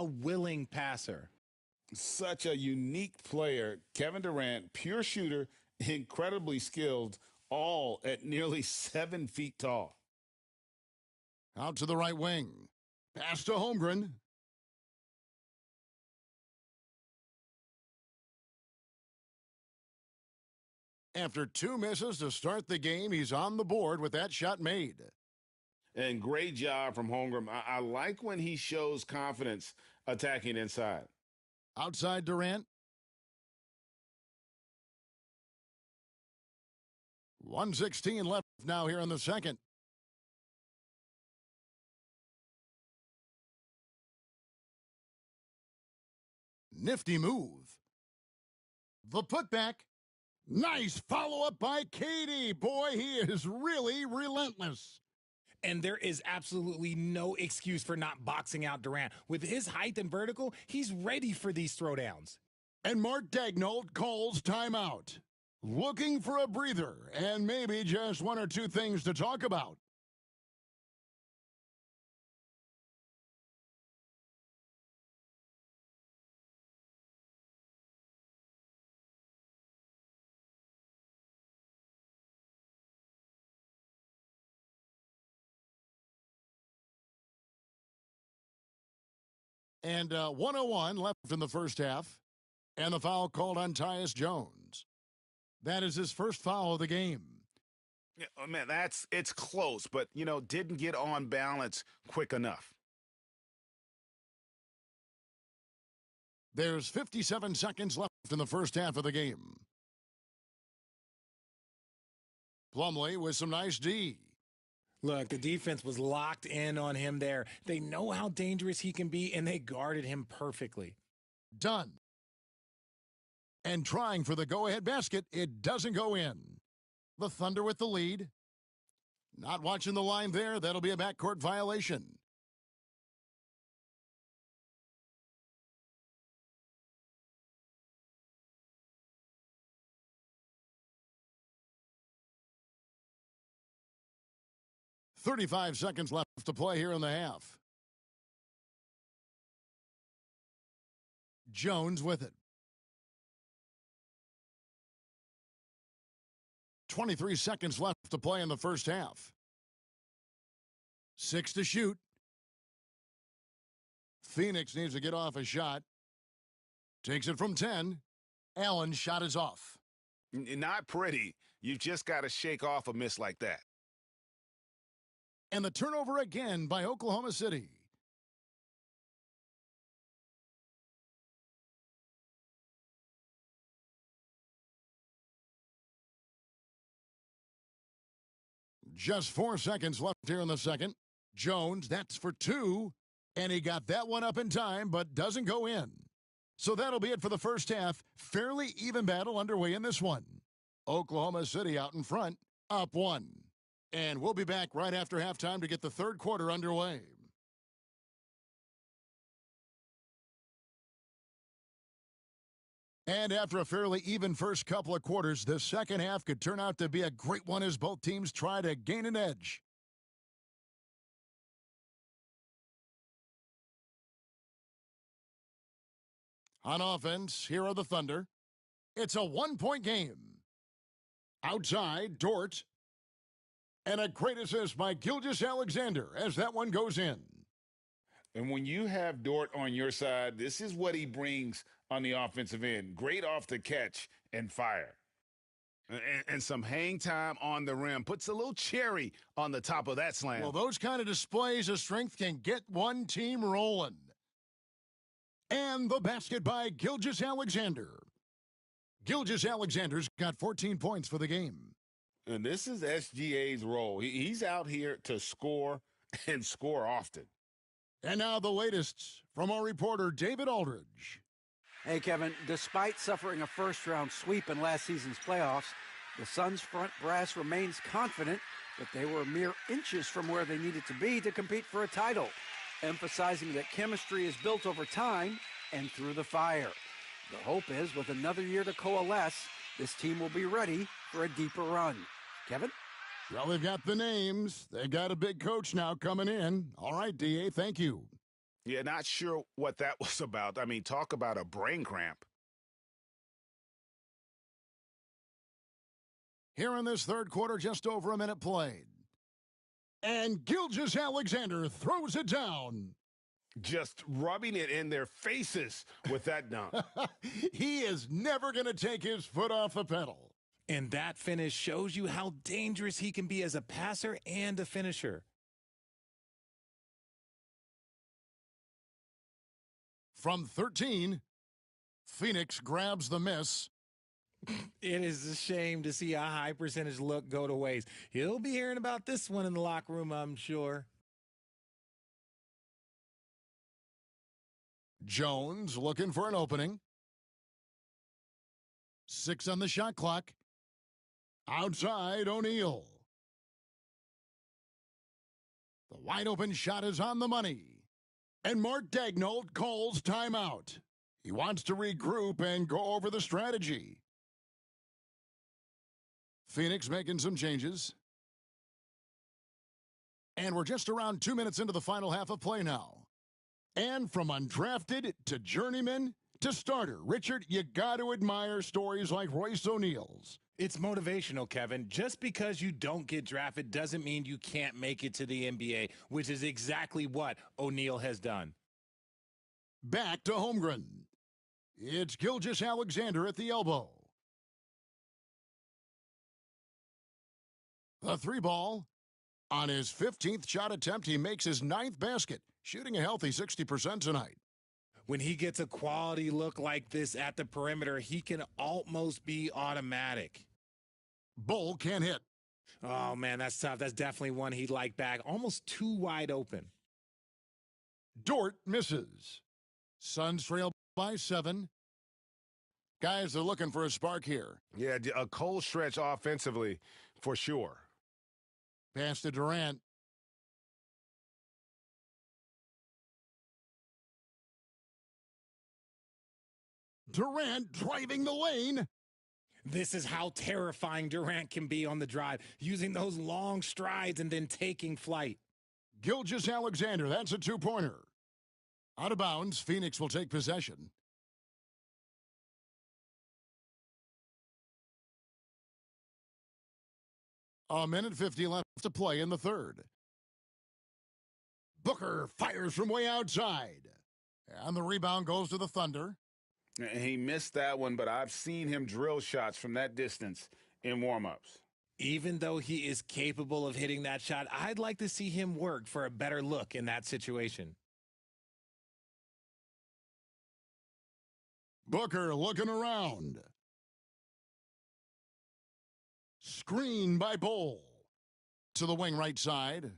a willing passer. Such a unique player. Kevin Durant, pure shooter, incredibly skilled, all at nearly 7 feet tall. Out to the right wing. Pass to Holmgren. After 2 misses to start the game, he's on the board with that shot made. And great job from Holmgren. I like when he shows confidence attacking inside. Outside Durant. 1:16 left now here in the second. Nifty move. The putback. Nice follow-up by Katie. Boy, he is really relentless. And there is absolutely no excuse for not boxing out Durant. With his height and vertical, he's ready for these throwdowns. And Mark Daigneault calls timeout. Looking for a breather and maybe just 1 or 2 things to talk about. And 1:01 left in the first half. And the foul called on Tyus Jones. That is his first foul of the game. Yeah, oh man, it's close, but, didn't get on balance quick enough. There's 57 seconds left in the first half of the game. Plumlee with some nice D. Look, the defense was locked in on him there. They know how dangerous he can be, and they guarded him perfectly. Done. And trying for the go-ahead basket, it doesn't go in. The Thunder with the lead. Not watching the line there. That'll be a backcourt violation. .35 seconds left to play here in the half. Jones with it. 23 seconds left to play in the first half. 6 to shoot. Phoenix needs to get off a shot. Takes it from 10. Allen's shot is off. Not pretty. You've just got to shake off a miss like that. And the turnover again by Oklahoma City. Just 4 seconds left here in the second. Jones, that's for 2. And he got that one up in time, but doesn't go in. So that'll be it for the first half. Fairly even battle underway in this one. Oklahoma City out in front, up 1. And we'll be back right after halftime to get the third quarter underway. And after a fairly even first couple of quarters, the second half could turn out to be a great one as both teams try to gain an edge. On offense, here are the Thunder. It's a 1-point game. Outside, Dort. And a great assist by Gilgeous-Alexander as that one goes in. And when you have Dort on your side, this is what he brings on the offensive end. Great off the catch and fire. And some hang time on the rim. Puts a little cherry on the top of that slam. Well, those kind of displays of strength can get one team rolling. And the basket by Gilgeous-Alexander. Gilgeous-Alexander's got 14 points for the game. And this is SGA's role. He's out here to score and score often. And now the latest from our reporter, David Aldridge. Hey, Kevin, despite suffering a first-round sweep in last season's playoffs, the Suns' front brass remains confident that they were mere inches from where they needed to be to compete for a title, emphasizing that chemistry is built over time and through the fire. The hope is, with another year to coalesce, this team will be ready for a deeper run. Kevin? Well, they've got the names. They've got a big coach now coming in. All right, D.A., thank you. Yeah, not sure what that was about. I mean, talk about a brain cramp. Here in this third quarter, just over a minute played. And Gilgeous-Alexander throws it down. Just rubbing it in their faces with that dunk. He is never going to take his foot off the pedal. And that finish shows you how dangerous he can be as a passer and a finisher. From 13, Phoenix grabs the miss. It is a shame to see a high percentage look go to waste. He'll be hearing about this one in the locker room, I'm sure. Jones looking for an opening. 6 on the shot clock. Outside, O'Neal. The wide open shot is on the money. And Mark Daigneault calls timeout. He wants to regroup and go over the strategy. Phoenix making some changes. And we're just around 2 minutes into the final half of play now. And from undrafted to journeyman to starter, Richard, you got to admire stories like Royce O'Neal's. It's motivational, Kevin. Just because you don't get drafted doesn't mean you can't make it to the NBA, which is exactly what O'Neal has done. Back to Holmgren. It's Gilgeous-Alexander at the elbow. The three ball. On his 15th shot attempt, he makes his 9th basket, shooting a healthy 60% tonight. When he gets a quality look like this at the perimeter, he can almost be automatic. Bull can't hit. Oh, man, that's tough. That's definitely one he'd like back. Almost too wide open. Dort misses. Suns trail by 7. Guys, they're looking for a spark here. Yeah, a cold stretch offensively for sure. Pass to Durant. Durant driving the lane. This is how terrifying Durant can be on the drive, using those long strides and then taking flight. Gilgeous-Alexander, that's a two-pointer. Out of bounds, Phoenix will take possession. A minute 50 left to play in the third. Booker fires from way outside. And the rebound goes to the Thunder. He missed that one, but I've seen him drill shots from that distance in warm-ups. Even though he is capable of hitting that shot, I'd like to see him work for a better look in that situation. Booker looking around. Screen by Bull. To the wing right side.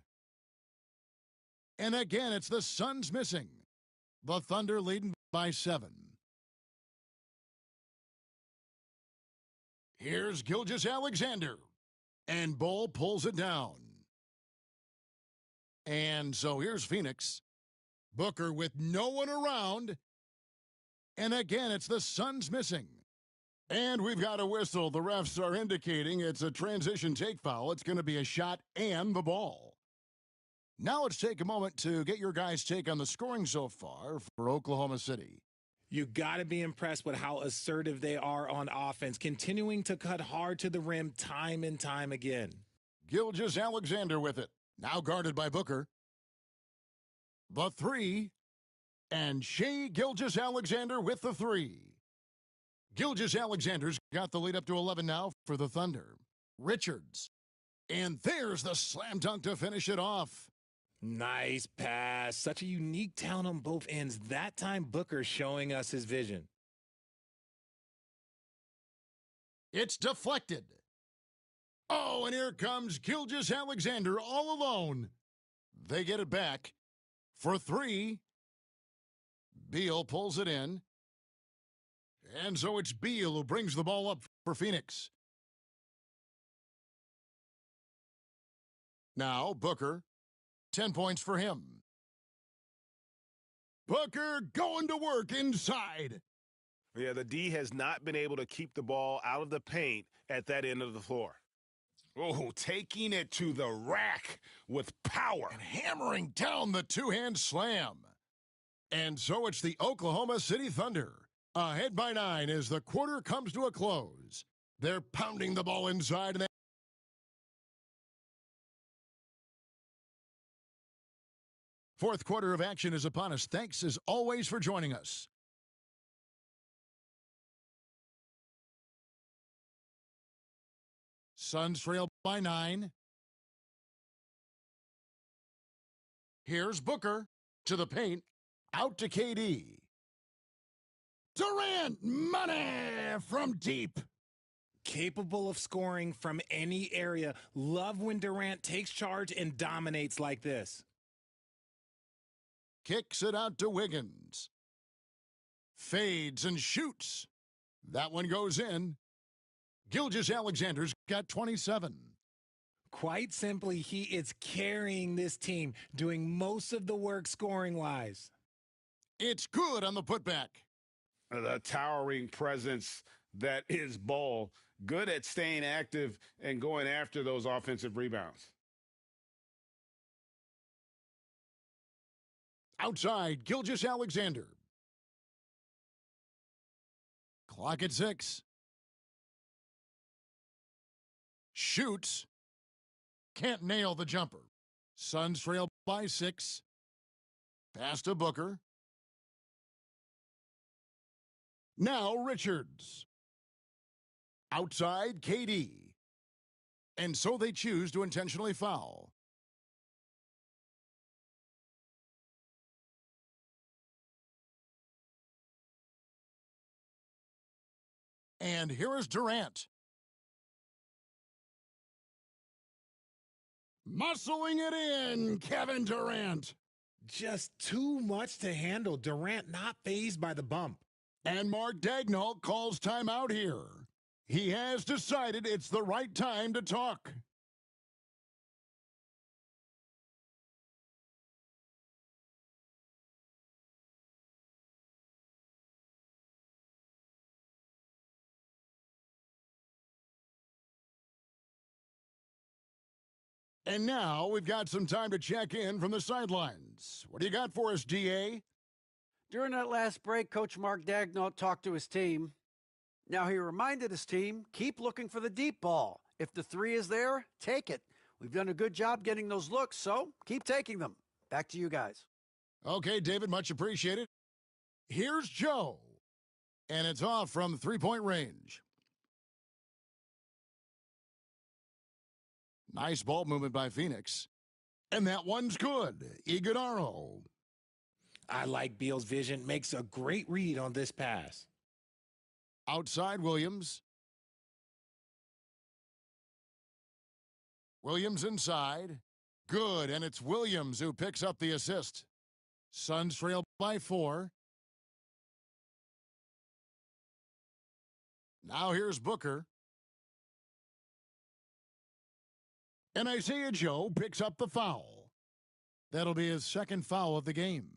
And again, it's the Suns missing. The Thunder leading by 7. Here's Gilgeous-Alexander. And Bull pulls it down. And so here's Phoenix. Booker with no one around. And again, it's the Suns missing. And we've got a whistle. The refs are indicating it's a transition take foul. It's going to be a shot and the ball. Now let's take a moment to get your guys' take on the scoring so far for Oklahoma City. You got to be impressed with how assertive they are on offense, continuing to cut hard to the rim time and time again. Gilgeous-Alexander with it. Now guarded by Booker. The three. And Shai Gilgeous-Alexander with the three. Gilgeous-Alexander's got the lead up to 11 now for the Thunder. Richards. And there's the slam dunk to finish it off. Nice pass. Such a unique talent on both ends. That time, Booker showing us his vision. It's deflected. Oh, and here comes Gilgeous-Alexander all alone. They get it back for 3. Beal pulls it in. And so it's Beal who brings the ball up for Phoenix. Now, Booker. 10 points for him. Booker going to work inside. Yeah, the D has not been able to keep the ball out of the paint at that end of the floor. Oh, taking it to the rack with power. And hammering down the two-hand slam. And so it's the Oklahoma City Thunder, ahead by 9 as the quarter comes to a close. They're pounding the ball inside. And fourth quarter of action is upon us. Thanks, as always, for joining us. Suns trail by 9. Here's Booker to the paint. Out to KD. Durant, money from deep. Capable of scoring from any area. Love when Durant takes charge and dominates like this. Kicks it out to Wiggins. Fades and shoots. That one goes in. Gilgeous-Alexander's got 27. Quite simply, he is carrying this team, doing most of the work scoring-wise. It's good on the putback. The towering presence that is Ball. Good at staying active and going after those offensive rebounds. Outside, Gilgeous-Alexander. Clock at 6. Shoots. Can't nail the jumper. Suns trail by 6. Pass to Booker. Now Richards. Outside, KD. And so they choose to intentionally foul. And here is Durant. Muscling it in, Kevin Durant. Just too much to handle. Durant not fazed by the bump. And Mark Daigneault calls timeout here. He has decided it's the right time to talk. And now we've got some time to check in from the sidelines. What do you got for us, DA? During that last break, Coach Mark Daigneault talked to his team. Now he reminded his team, keep looking for the deep ball. If the three is there, take it. We've done a good job getting those looks, so keep taking them. Back to you guys. Okay, David, much appreciated. Here's Joe. And it's off from three-point range. Nice ball movement by Phoenix. And that one's good. Iguodaro. I like Beal's vision. Makes a great read on this pass. Outside Williams. Williams inside. Good, and it's Williams who picks up the assist. Suns trail by 4. Now here's Booker. And Isaiah Joe picks up the foul. That'll be his second foul of the game.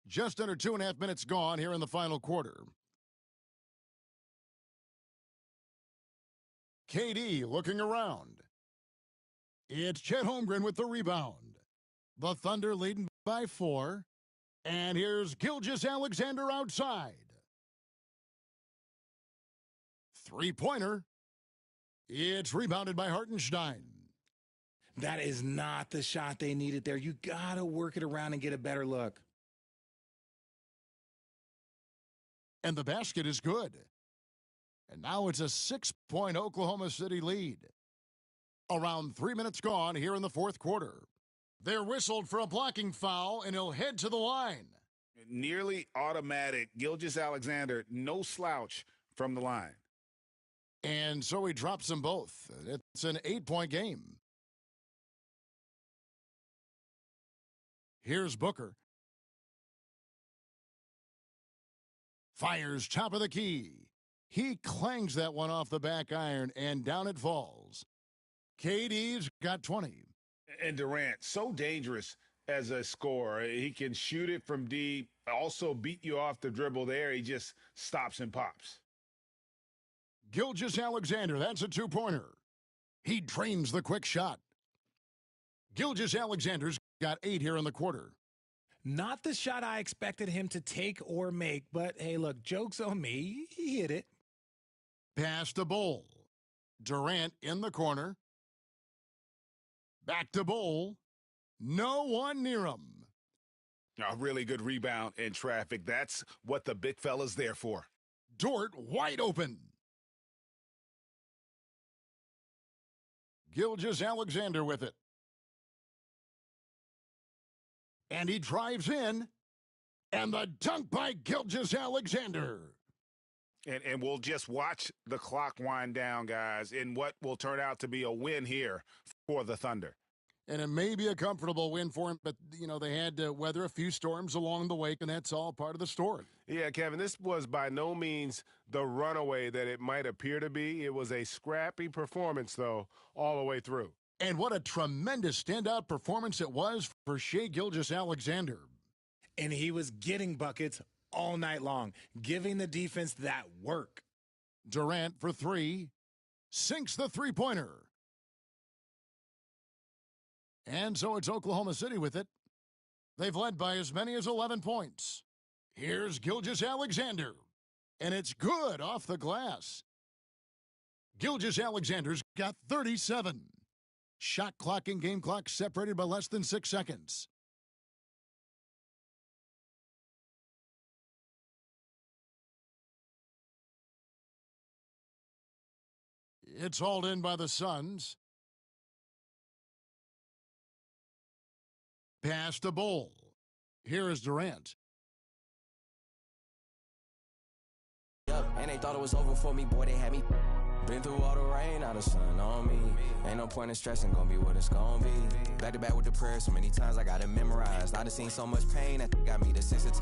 Just under 2.5 minutes gone here in the final quarter. KD looking around. It's Chet Holmgren with the rebound. The Thunder leading by 4. And here's Gilgeous-Alexander outside. Three-pointer. It's rebounded by Hartenstein. That is not the shot they needed there. You got to work it around and get a better look. And the basket is good. And now it's a 6-point Oklahoma City lead. Around 3 minutes gone here in the fourth quarter. They're whistled for a blocking foul, and he'll head to the line. Nearly automatic. Gilgeous-Alexander, no slouch from the line. And so he drops them both. It's an 8-point game. Here's Booker. Fires top of the key. He clangs that one off the back iron, and down it falls. KD's got 20. And Durant, so dangerous as a scorer. He can shoot it from deep, also beat you off the dribble there. He just stops and pops. Gilgeous-Alexander, that's a 2-pointer. He drains the quick shot. Gilgeous-Alexander's got 8 here in the quarter. Not the shot I expected him to take or make, but hey, look, joke's on me. He hit it. Pass to Bull. Durant in the corner. Back to Bull. No one near him. A really good rebound in traffic. That's what the big fella's there for. Dort wide open. Gilgeous-Alexander with it. And he drives in. And the dunk by Gilgeous-Alexander. And we'll just watch the clock wind down, guys, in what will turn out to be a win here for the Thunder. And it may be a comfortable win for him, but, they had to weather a few storms along the way, and that's all part of the story. Yeah, Kevin, this was by no means the runaway that it might appear to be. It was a scrappy performance, though, all the way through. And what a tremendous standout performance it was for Shai Gilgeous-Alexander. And he was getting buckets all night long, giving the defense that work. Durant for 3, sinks the three-pointer. And so it's Oklahoma City with it. They've led by as many as 11 points. Here's Gilgeous-Alexander, and it's good off the glass. Gilgeous-Alexander's got 37. Shot clock and game clock separated by less than 6 seconds. It's hauled in by the Suns. Pass to Bull. Here is Durant. And they thought it was over for me, boy, they had me. Been through all the rain, now the sun on me. Ain't no point in stressing, gonna be what it's gonna be. Back to back with the prayers, so many times I got it memorized. I done seen so much pain that got me the sensitive.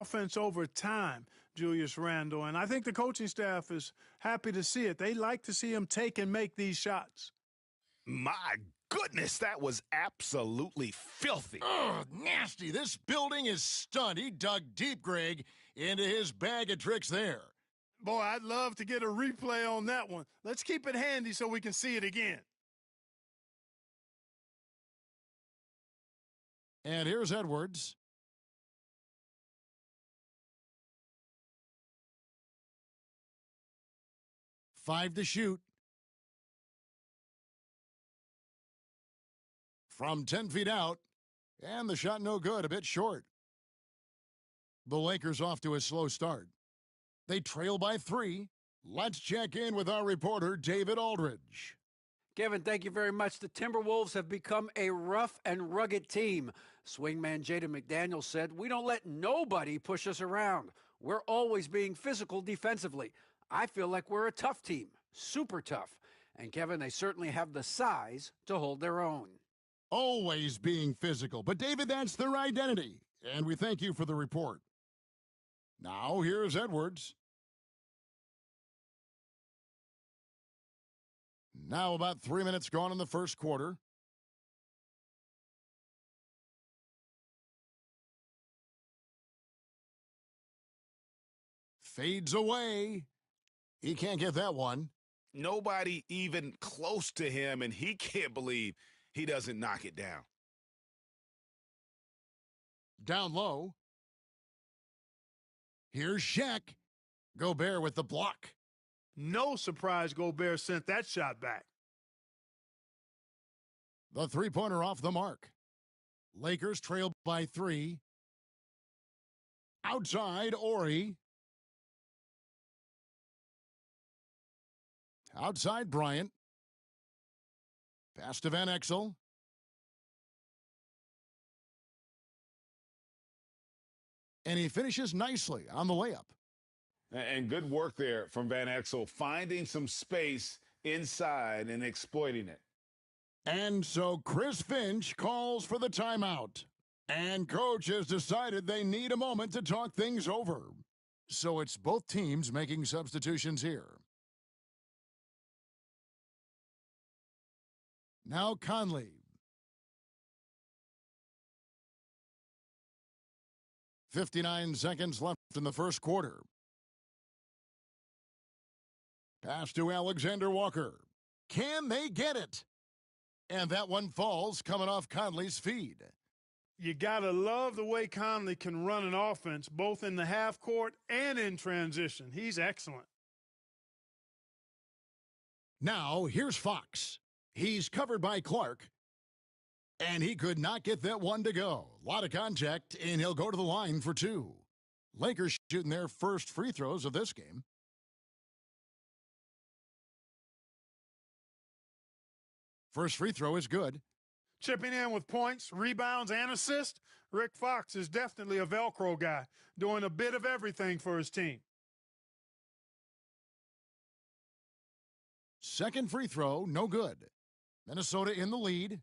offense over time, Julius Randle. And I think the coaching staff is happy to see it. They like to see him take and make these shots. My goodness, that was absolutely filthy. Oh, nasty. This building is stunned. He dug deep, Greg, into his bag of tricks there. Boy, I'd love to get a replay on that one. Let's keep it handy so we can see it again. And here's Edwards. Five to shoot. From 10 feet out, and the shot no good, a bit short. The Lakers off to a slow start. They trail by 3. Let's check in with our reporter, David Aldridge. Kevin, thank you very much. The Timberwolves have become a rough and rugged team. Swingman Jaden McDaniel said, "We don't let nobody push us around. We're always being physical defensively. I feel like we're a tough team, super tough." And Kevin, they certainly have the size to hold their own. Always being physical, but David, that's their identity. And we thank you for the report. Now, here's Edwards. Now about 3 minutes gone in the first quarter. Fades away. He can't get that one. Nobody even close to him, and he can't believe he doesn't knock it down. Down low. Here's Shaq. Gobert with the block. No surprise Gobert sent that shot back. The three-pointer off the mark. Lakers trail by 3. Outside, Ori. Outside, Bryant. Pass to Van Exel. And he finishes nicely on the layup. And good work there from Van Exel, finding some space inside and exploiting it. And so Chris Finch calls for the timeout. And coach has decided they need a moment to talk things over. So it's both teams making substitutions here. Now Conley. .59 seconds left in the first quarter. Pass to Alexander Walker. Can they get it? And that one falls coming off Conley's feed. You got to love the way Conley can run an offense, both in the half court and in transition. He's excellent. Now, here's Fox. He's covered by Clark. And he could not get that one to go. A lot of contact, and he'll go to the line for 2. Lakers shooting their first free throws of this game. First free throw is good. Chipping in with points, rebounds, and assists, Rick Fox is definitely a Velcro guy, doing a bit of everything for his team. Second free throw, no good. Minnesota in the lead.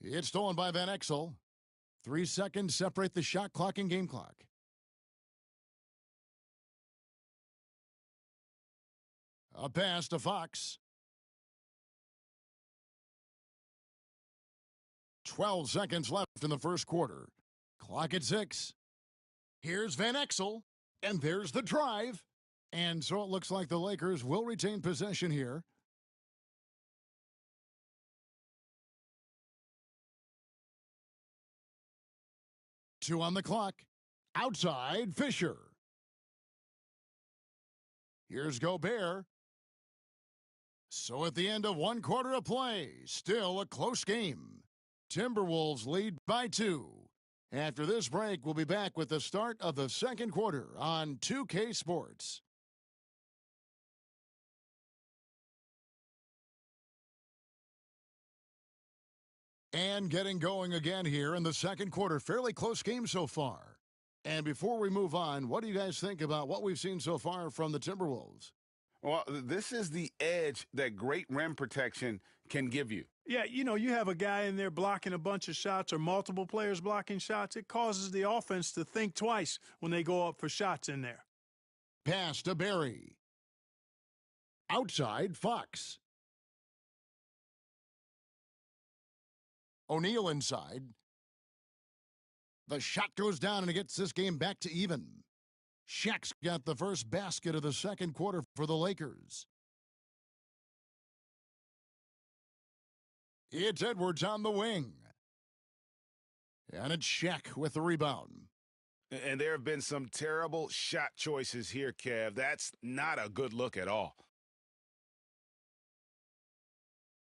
It's stolen by Van Exel. 3 seconds separate the shot clock and game clock. A pass to Fox. 12 seconds left in the first quarter. Clock at 6. Here's Van Exel, and there's the drive. And so it looks like the Lakers will retain possession here. Two on the clock. Outside, Fisher. Here's Gobert. So at the end of 1 quarter of play, still a close game. Timberwolves lead by 2. After this break, we'll be back with the start of the second quarter on 2K Sports. And getting going again here in the second quarter. Fairly close game so far. And before we move on, what do you guys think about what we've seen so far from the Timberwolves? Well, this is the edge that great rim protection can give you. Yeah, you have a guy in there blocking a bunch of shots or multiple players blocking shots. It causes the offense to think twice when they go up for shots in there. Pass to Barry. Outside, Fox. O'Neal inside. The shot goes down and it gets this game back to even. Shaq's got the first basket of the second quarter for the Lakers. It's Edwards on the wing. And it's Shaq with the rebound. And there have been some terrible shot choices here, Kev. That's not a good look at all.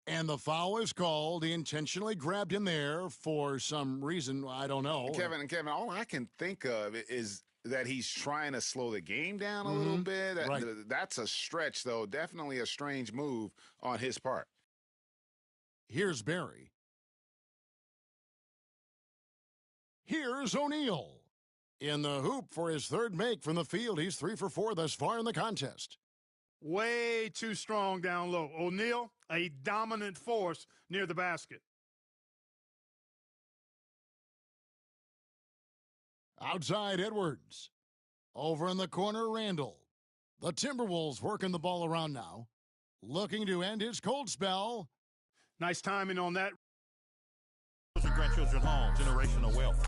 And the foul is called. He intentionally grabbed him there for some reason. I don't know. Kevin, all I can think of is that he's trying to slow the game down a little bit. Right. That's a stretch, though. Definitely a strange move on his part. Here's Barry. Here's O'Neal. In the hoop for his third make from the field. He's 3 for 4 thus far in the contest. Way too strong down low. O'Neal, a dominant force near the basket. Outside, Edwards. Over in the corner, Randall. The Timberwolves working the ball around now. Looking to end his cold spell. Nice timing on that. Grandchildren home, generational wealth.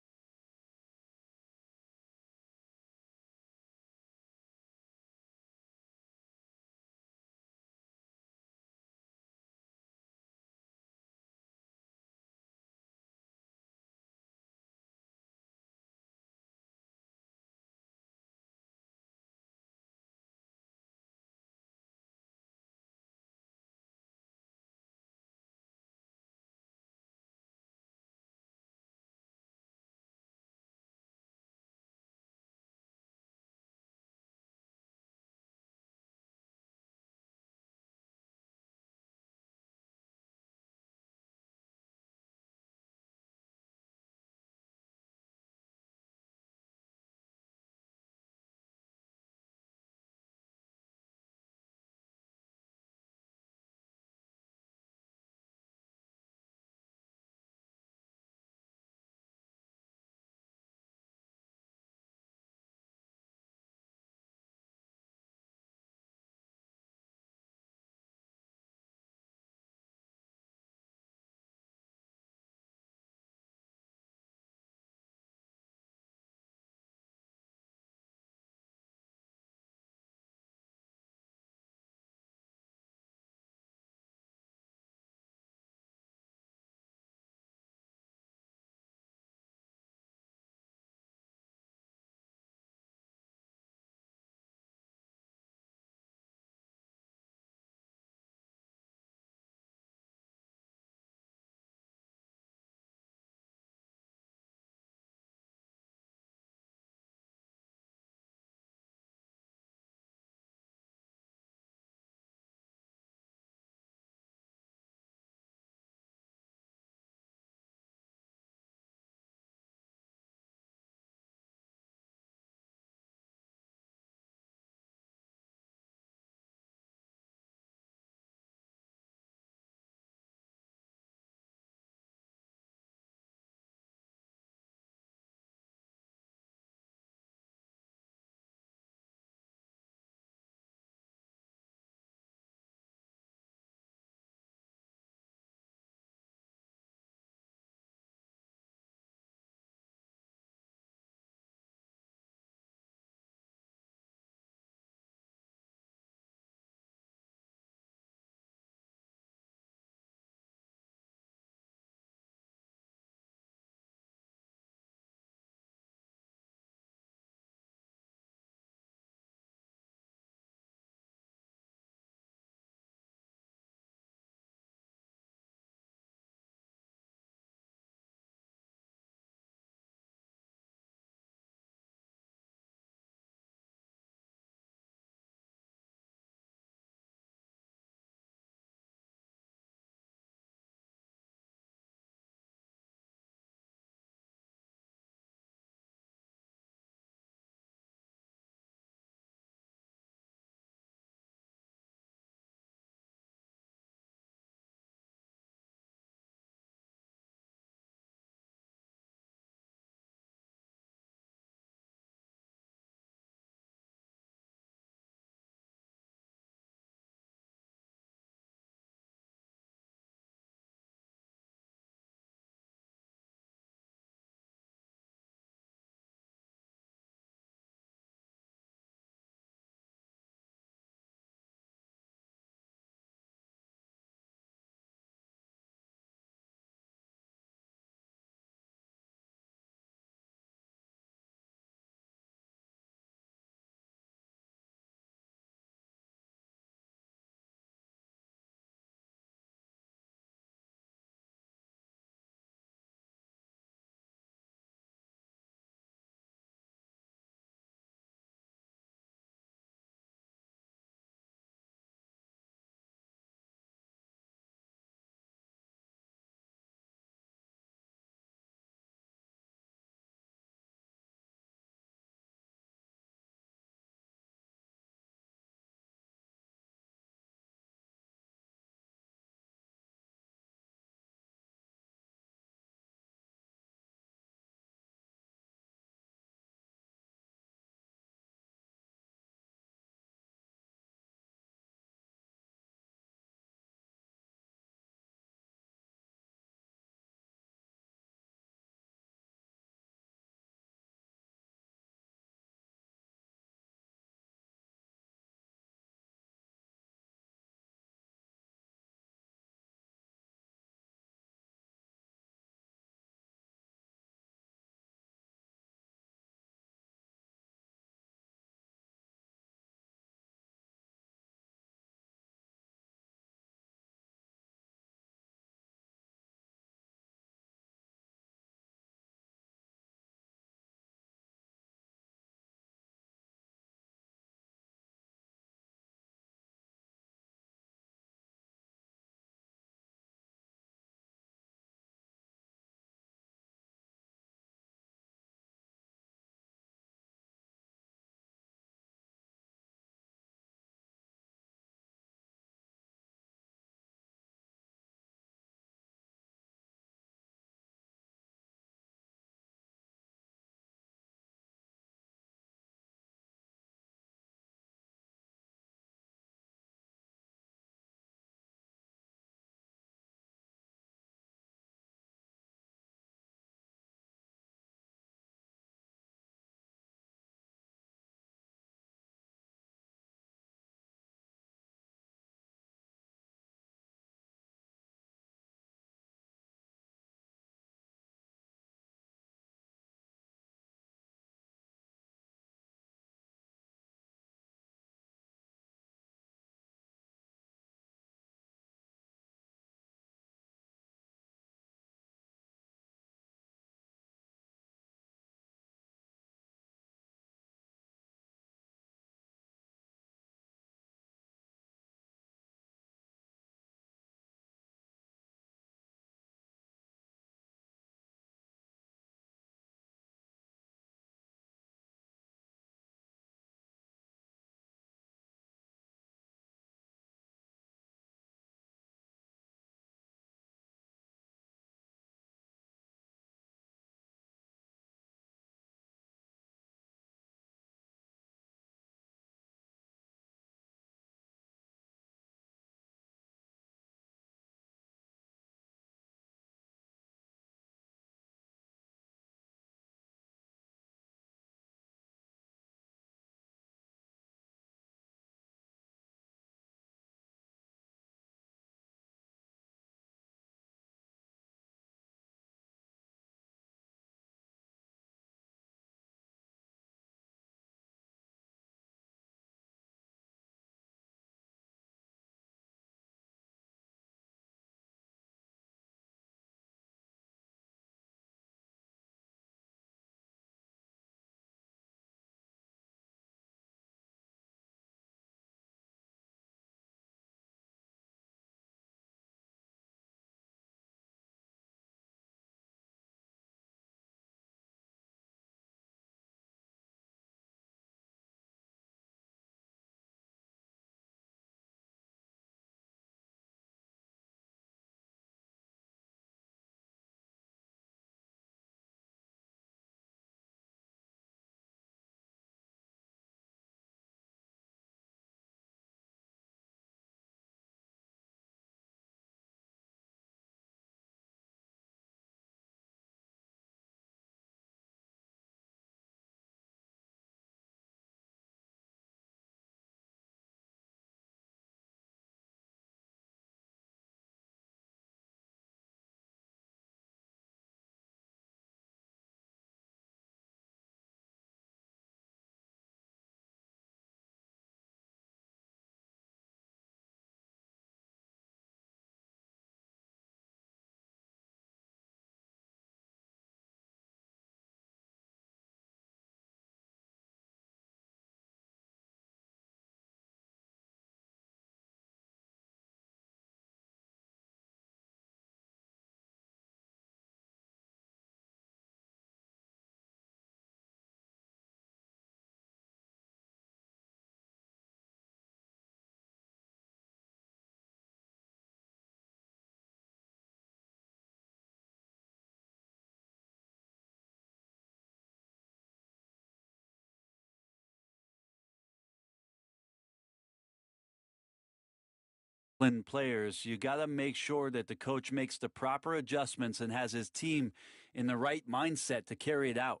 players, you got to make sure that the coach makes the proper adjustments and has his team in the right mindset to carry it out.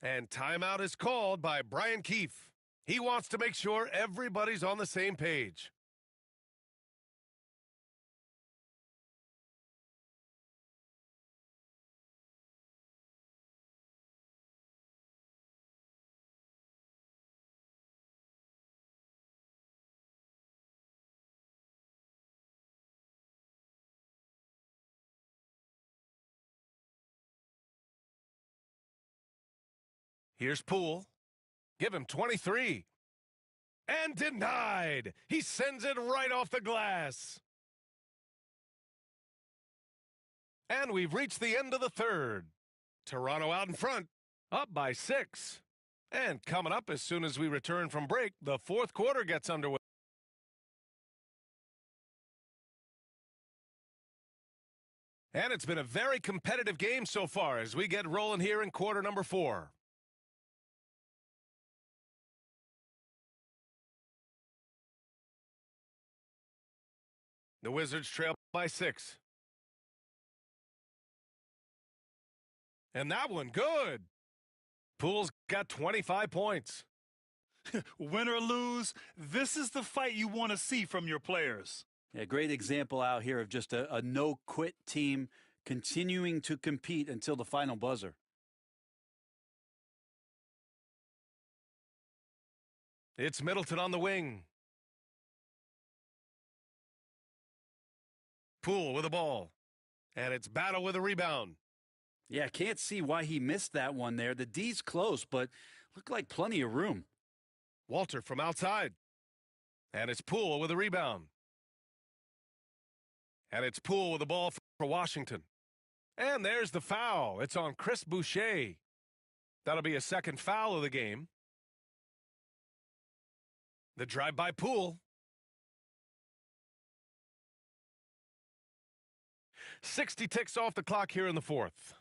And timeout is called by Brian Keefe. He wants to make sure everybody's on the same page. Here's Poole. Give him 23. And denied. He sends it right off the glass. And we've reached the end of the third. Toronto out in front, up by 6. And coming up as soon as we return from break, the fourth quarter gets underway. And it's been a very competitive game so far as we get rolling here in quarter number 4. The Wizards trail by 6. And that one, good. Poole's got 25 points. Win or lose, this is the fight you want to see from your players. Yeah, great example out here of just a no-quit team continuing to compete until the final buzzer. It's Middleton on the wing. Poole with the ball. And it's Battle with a rebound. Yeah, can't see why he missed that one there. The D's close, but looked like plenty of room. Walter from outside. And it's Poole with a rebound. And it's Poole with the ball for Washington. And there's the foul. It's on Chris Boucher. That'll be a second foul of the game. The drive by Poole. 60 ticks off the clock here in the fourth.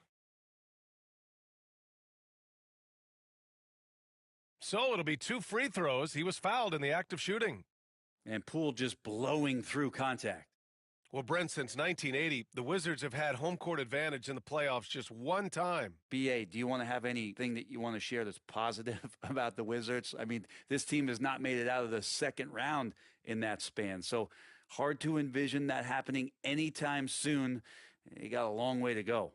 So it'll be 2 free throws. He was fouled in the act of shooting. And Poole just blowing through contact. Well, Brent, since 1980, the Wizards have had home court advantage in the playoffs just one time. B.A., do you want to have anything that you want to share that's positive about the Wizards? I mean, this team has not made it out of the second round in that span. So hard to envision that happening anytime soon. You got a long way to go.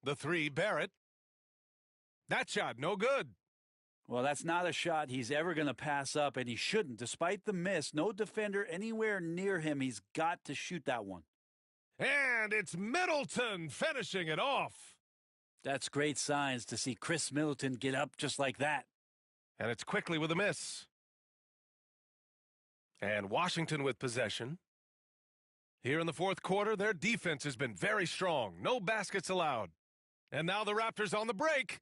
The 3, Barrett. That shot, no good. Well, that's not a shot he's ever going to pass up, and he shouldn't. Despite the miss, no defender anywhere near him. He's got to shoot that one. And it's Middleton finishing it off. That's great signs to see Chris Middleton get up just like that. And it's quickly with a miss. And Washington with possession. Here in the fourth quarter, their defense has been very strong. No baskets allowed. And now the Raptors on the break.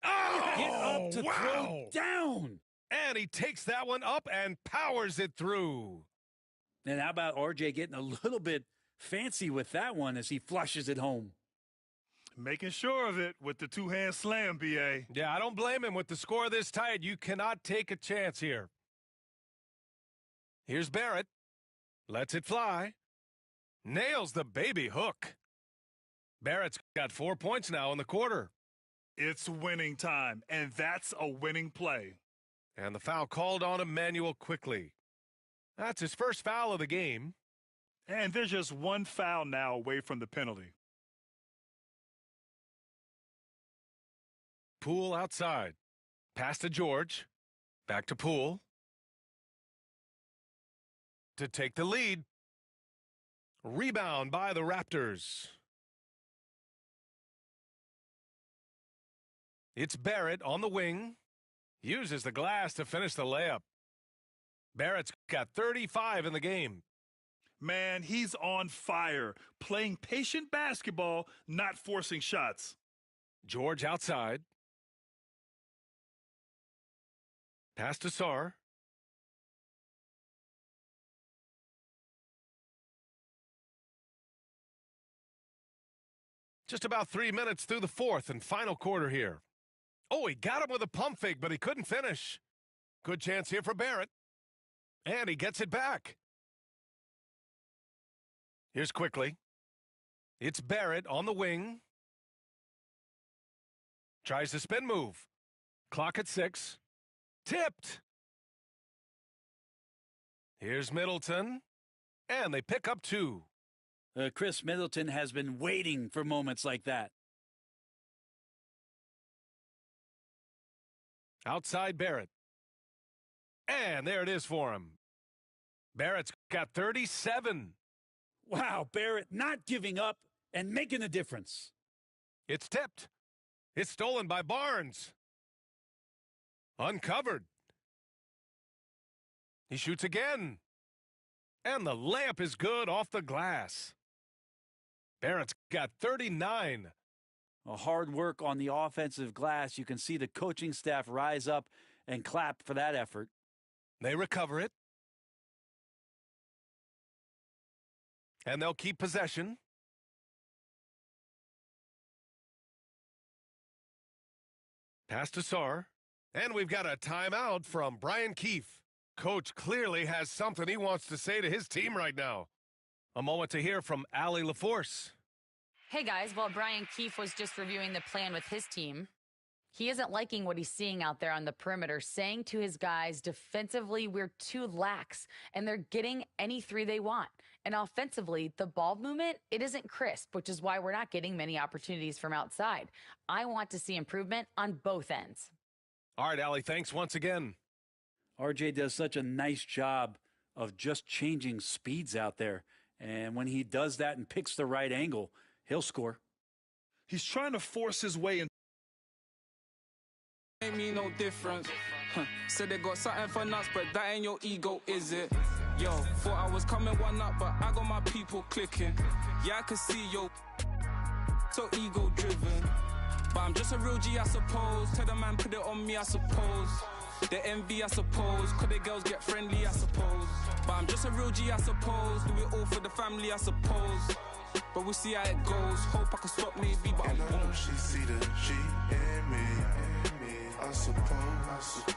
Oh, get up to throw down. And he takes that one up and powers it through. And how about RJ getting a little bit fancy with that one as he flushes it home? Making sure of it with the two-hand slam, B.A. Yeah, I don't blame him. With the score this tight, you cannot take a chance here. Here's Barrett. Lets it fly. Nails the baby hook. Barrett's got 4 points now in the quarter. It's winning time, and that's a winning play. And the foul called on Emmanuel quickly. That's his first foul of the game. And there's just one foul now away from the penalty. Poole outside. Pass to George. Back to Poole. To take the lead. Rebound by the Raptors. It's Barrett on the wing. Uses the glass to finish the layup. Barrett's got 35 in the game. Man, he's on fire. Playing patient basketball, not forcing shots. George outside. Pass to Sarr. Just about 3 minutes through the fourth and final quarter here. Oh, he got him with a pump fake, but he couldn't finish. Good chance here for Barrett. And he gets it back. Here's quickly. It's Barrett on the wing. Tries the spin move. Clock at 6. Tipped. Here's Middleton. And they pick up 2. Chris Middleton has been waiting for moments like that. Outside Barrett. And there it is for him. Barrett's got 37. Wow, Barrett not giving up and making a difference. It's tipped. It's stolen by Barnes. Uncovered. He shoots again. And the layup is good off the glass. Barrett's got 39. Hard work on the offensive glass. You can see the coaching staff rise up and clap for that effort. They recover it. And they'll keep possession. Pass to Sarr. And we've got a timeout from Brian Keefe. Coach clearly has something he wants to say to his team right now. A moment to hear from Allie LaForce. Hey guys, well, Brian Keefe was just reviewing the plan with his team. He isn't liking what he's seeing out there on the perimeter, saying to his guys, defensively, we're too lax, and they're getting any 3 they want. And offensively, the ball movement, it isn't crisp, which is why we're not getting many opportunities from outside. I want to see improvement on both ends. All right, Allie, thanks once again. RJ does such a nice job of just changing speeds out there. And when he does that and picks the right angle, he'll score. He's trying to force his way in. Ain't me no difference. Said they got something for nuts, but that ain't your ego, is it? Yo, thought I was coming one up, but I got my people clicking. Yeah, I can see yo, so ego driven. But I'm just a real G, I suppose. Tell the man put it on me, I suppose. The envy, I suppose. Could the girls get friendly, I suppose. But I'm just a real G, I suppose. Do it all for the family, I suppose. But we'll see how it goes. Hope I can stop maybe, but and I I know won't. she see the G in me. I suppose.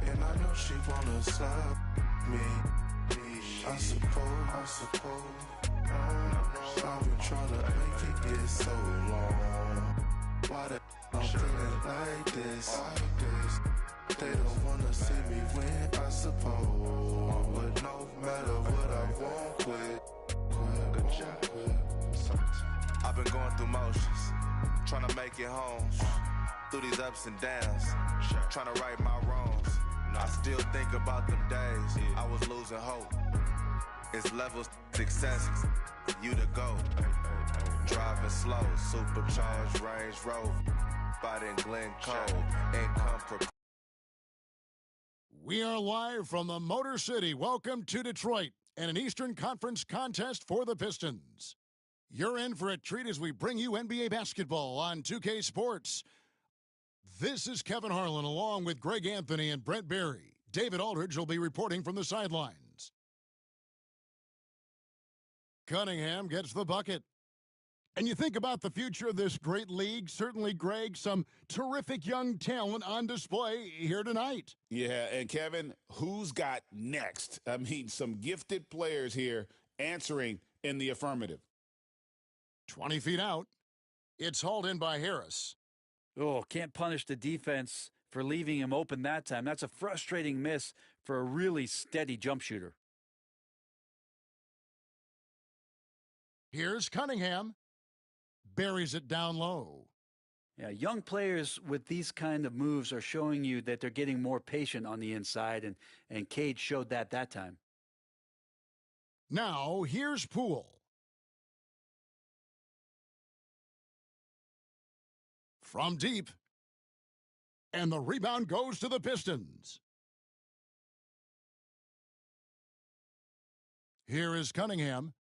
And I know she wanna sub me. I suppose. I've been trying to make it get so long. Why the I'm feeling like this? They don't wanna see me win, I suppose. But no matter what I won't quit. I've been going through motions, trying to make it home. Through these ups and downs, trying to right my wrongs. I still think about them days I was losing hope. It's levels success, you to go. Driving slow, supercharged Range Rover. Spot in Glencoe, income for. We are live from the Motor City. Welcome to Detroit and an Eastern Conference contest for the Pistons. You're in for a treat as we bring you NBA basketball on 2K Sports. This is Kevin Harlan along with Greg Anthony and Brent Berry. David Aldridge will be reporting from the sidelines. Cunningham gets the bucket. And you think about the future of this great league, certainly, Greg, some terrific young talent on display here tonight. Yeah, and Kevin, who's got next? I mean, some gifted players here answering in the affirmative. 20 feet out. It's hauled in by Harris. Oh, can't punish the defense for leaving him open that time. That's a frustrating miss for a really steady jump shooter. Here's Cunningham. Buries it down low. Yeah, young players with these kind of moves are showing you that they're getting more patient on the inside, and Cade showed that time. Now, here's Poole. From deep. And the rebound goes to the Pistons. Here is Cunningham.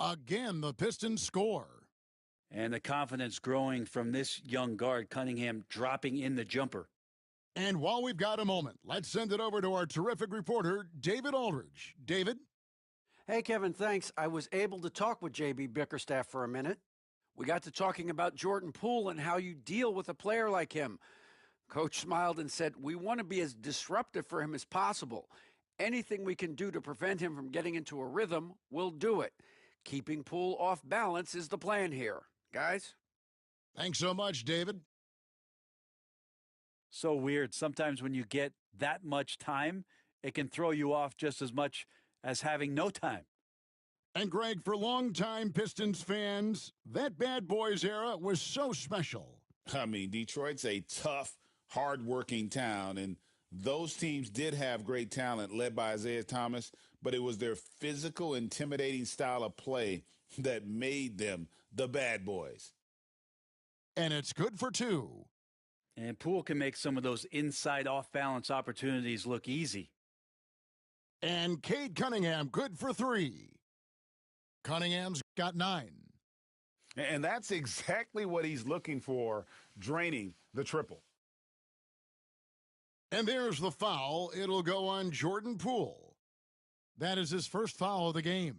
Again, the Pistons score. And the confidence growing from this young guard, Cunningham, dropping in the jumper. And while we've got a moment, let's send it over to our terrific reporter, David Aldridge. David? Hey, Kevin, thanks. I was able to talk with J.B. Bickerstaff for a minute. We got to talking about Jordan Poole and how you deal with a player like him. Coach smiled and said, "We want to be as disruptive for him as possible. Anything we can do to prevent him from getting into a rhythm, we'll do it. Keeping Poole off balance is the plan here. Guys?" Thanks so much, David. So weird. Sometimes when you get that much time, it can throw you off just as much as having no time. And Greg, for longtime Pistons fans, that Bad Boys era was so special. I mean, Detroit's a tough, hard-working town, and those teams did have great talent led by Isaiah Thomas, but it was their physical, intimidating style of play that made them the Bad Boys. And it's good for two. And Poole can make some of those inside off-balance opportunities look easy. And Cade Cunningham, good for 3. Cunningham's got 9. And that's exactly what he's looking for, draining the triple. And there's the foul. It'll go on Jordan Poole. That is his first foul of the game.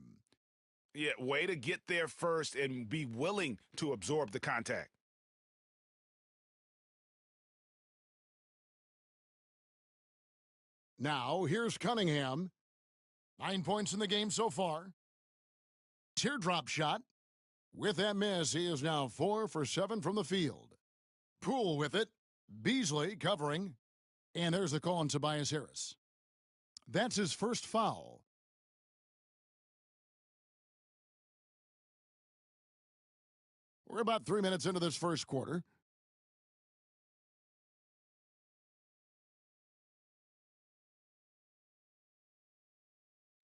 Yeah, way to get there first and be willing to absorb the contact. Now, here's Cunningham. 9 points in the game so far. Teardrop shot. With that miss, he is now 4 for 7 from the field. Poole with it. Beasley covering. And there's the call on Tobias Harris. That's his first foul. We're about 3 minutes into this first quarter.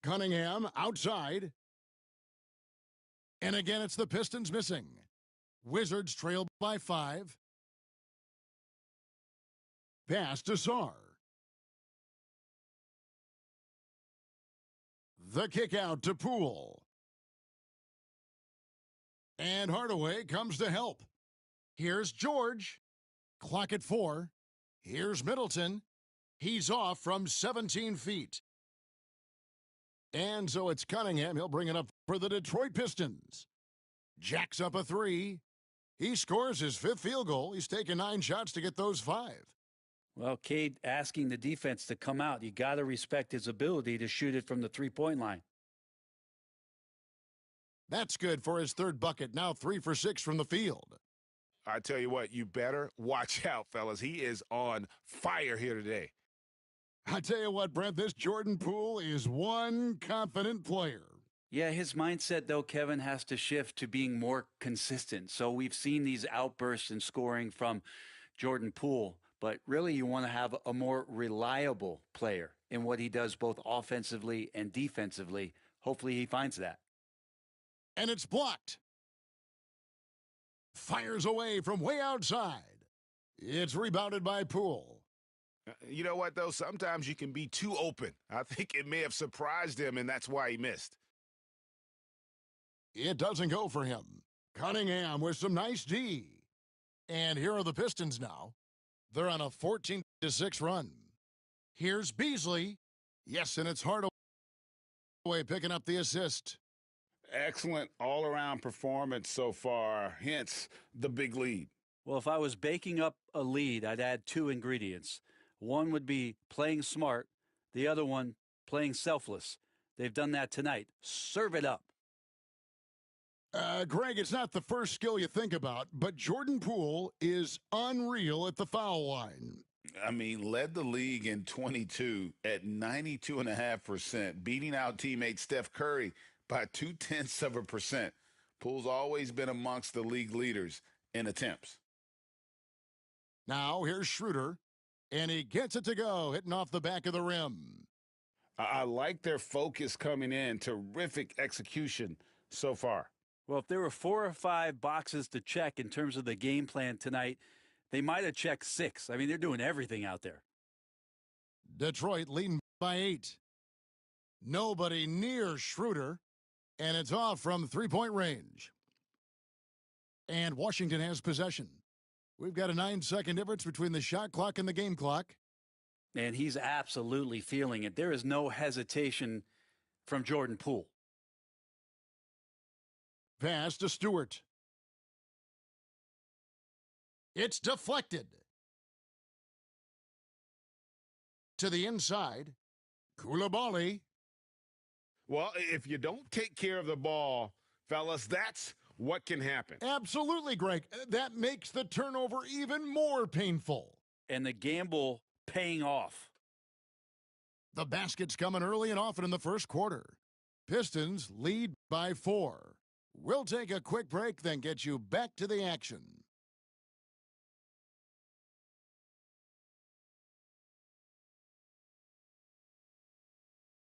Cunningham outside. And again, it's the Pistons missing. Wizards trail by 5. Pass to Sarr. The kick out to Poole. And Hardaway comes to help. Here's George. Clock at 4. Here's Middleton. He's off from 17 feet. And so it's Cunningham. He'll bring it up for the Detroit Pistons. Jacks up a 3. He scores his 5th field goal. He's taken 9 shots to get those 5. Well, Cade asking the defense to come out. You got to respect his ability to shoot it from the three-point line. That's good for his 3rd bucket. Now 3 for 6 from the field. I tell you what, you better watch out, fellas. He is on fire here today. I tell you what, Brent, this Jordan Poole is one confident player. Yeah, his mindset, though, Kevin, has to shift to being more consistent. So we've seen these outbursts in scoring from Jordan Poole, but really you want to have a more reliable player in what he does both offensively and defensively. Hopefully he finds that. And it's blocked. Fires away from way outside. It's rebounded by Poole. You know what, though? Sometimes you can be too open. I think it may have surprised him, and that's why he missed. It doesn't go for him. Cunningham with some nice D. And here are the Pistons now. They're on a 14-6 run. Here's Beasley. Yes, and it's Hardaway picking up the assist. Excellent all-around performance so far, hence the big lead. Well, if I was baking up a lead, I'd add 2 ingredients. One would be playing smart. The other one, playing selfless. They've done that tonight. Serve it up. Greg, it's not the first skill you think about, but Jordan Poole is unreal at the foul line. I mean, led the league in 22 at 92.5%, beating out teammate Steph Curry by 0.2%. Poole's always been amongst the league leaders in attempts. Now here's Schroeder, and he gets it to go, hitting off the back of the rim. I like their focus coming in. Terrific execution so far. Well, if there were 4 or 5 boxes to check in terms of the game plan tonight, they might have checked 6. I mean, they're doing everything out there. Detroit leading by 8. Nobody near Schroeder, and it's off from three-point range. And Washington has possession. We've got a 9-second difference between the shot clock and the game clock. And he's absolutely feeling it. There is no hesitation from Jordan Poole. Pass to Stewart. It's deflected. to the inside. Koulibaly. Well, if you don't take care of the ball, fellas, that's what can happen. Absolutely, Greg. That makes the turnover even more painful. And the gamble paying off. The basket's coming early and often in the first quarter. Pistons lead by 4. We'll take a quick break, then get you back to the action.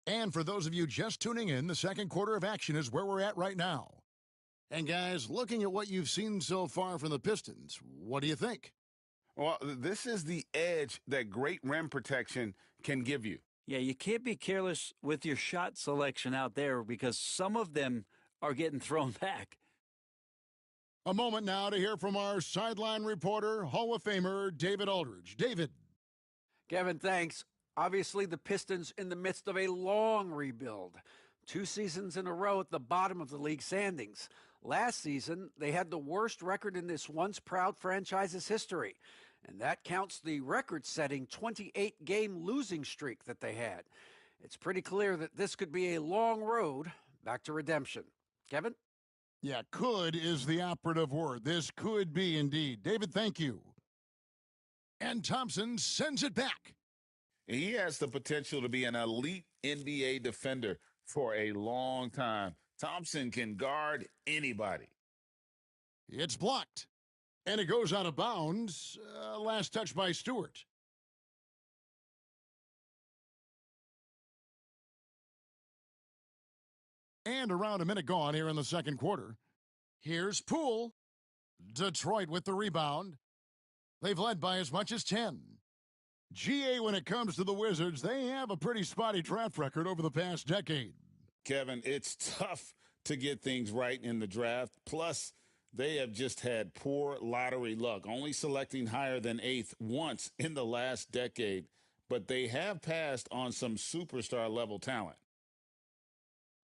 And for those of you just tuning in, the second quarter of action is where we're at right now. And guys, looking at what you've seen so far from the Pistons, what do you think? Well, this is the edge that great rim protection can give you. Yeah, you can't be careless with your shot selection out there because some of them are getting thrown back. A moment now to hear from our sideline reporter, Hall of Famer David Aldridge. David. Kevin, thanks. Obviously, the Pistons in the midst of a long rebuild. 2 seasons in a row at the bottom of the league standings. Last season, they had the worst record in this once proud franchise's history. And that counts the record-setting 28-game losing streak that they had. It's pretty clear that this could be a long road back to redemption. Kevin? Yeah, could is the operative word. This could be indeed. David, thank you. And Thompson sends it back. He has the potential to be an elite NBA defender for a long time. Thompson can guard anybody. It's blocked. And it goes out of bounds. Last touch by Stewart. And around a minute gone here in the second quarter. Here's Poole. Detroit with the rebound. They've led by as much as 10. GA, when it comes to the Wizards, they have a pretty spotty draft record over the past decade. Kevin, it's tough to get things right in the draft. Plus, they have just had poor lottery luck, only selecting higher than 8th once in the last decade. But they have passed on some superstar-level talent.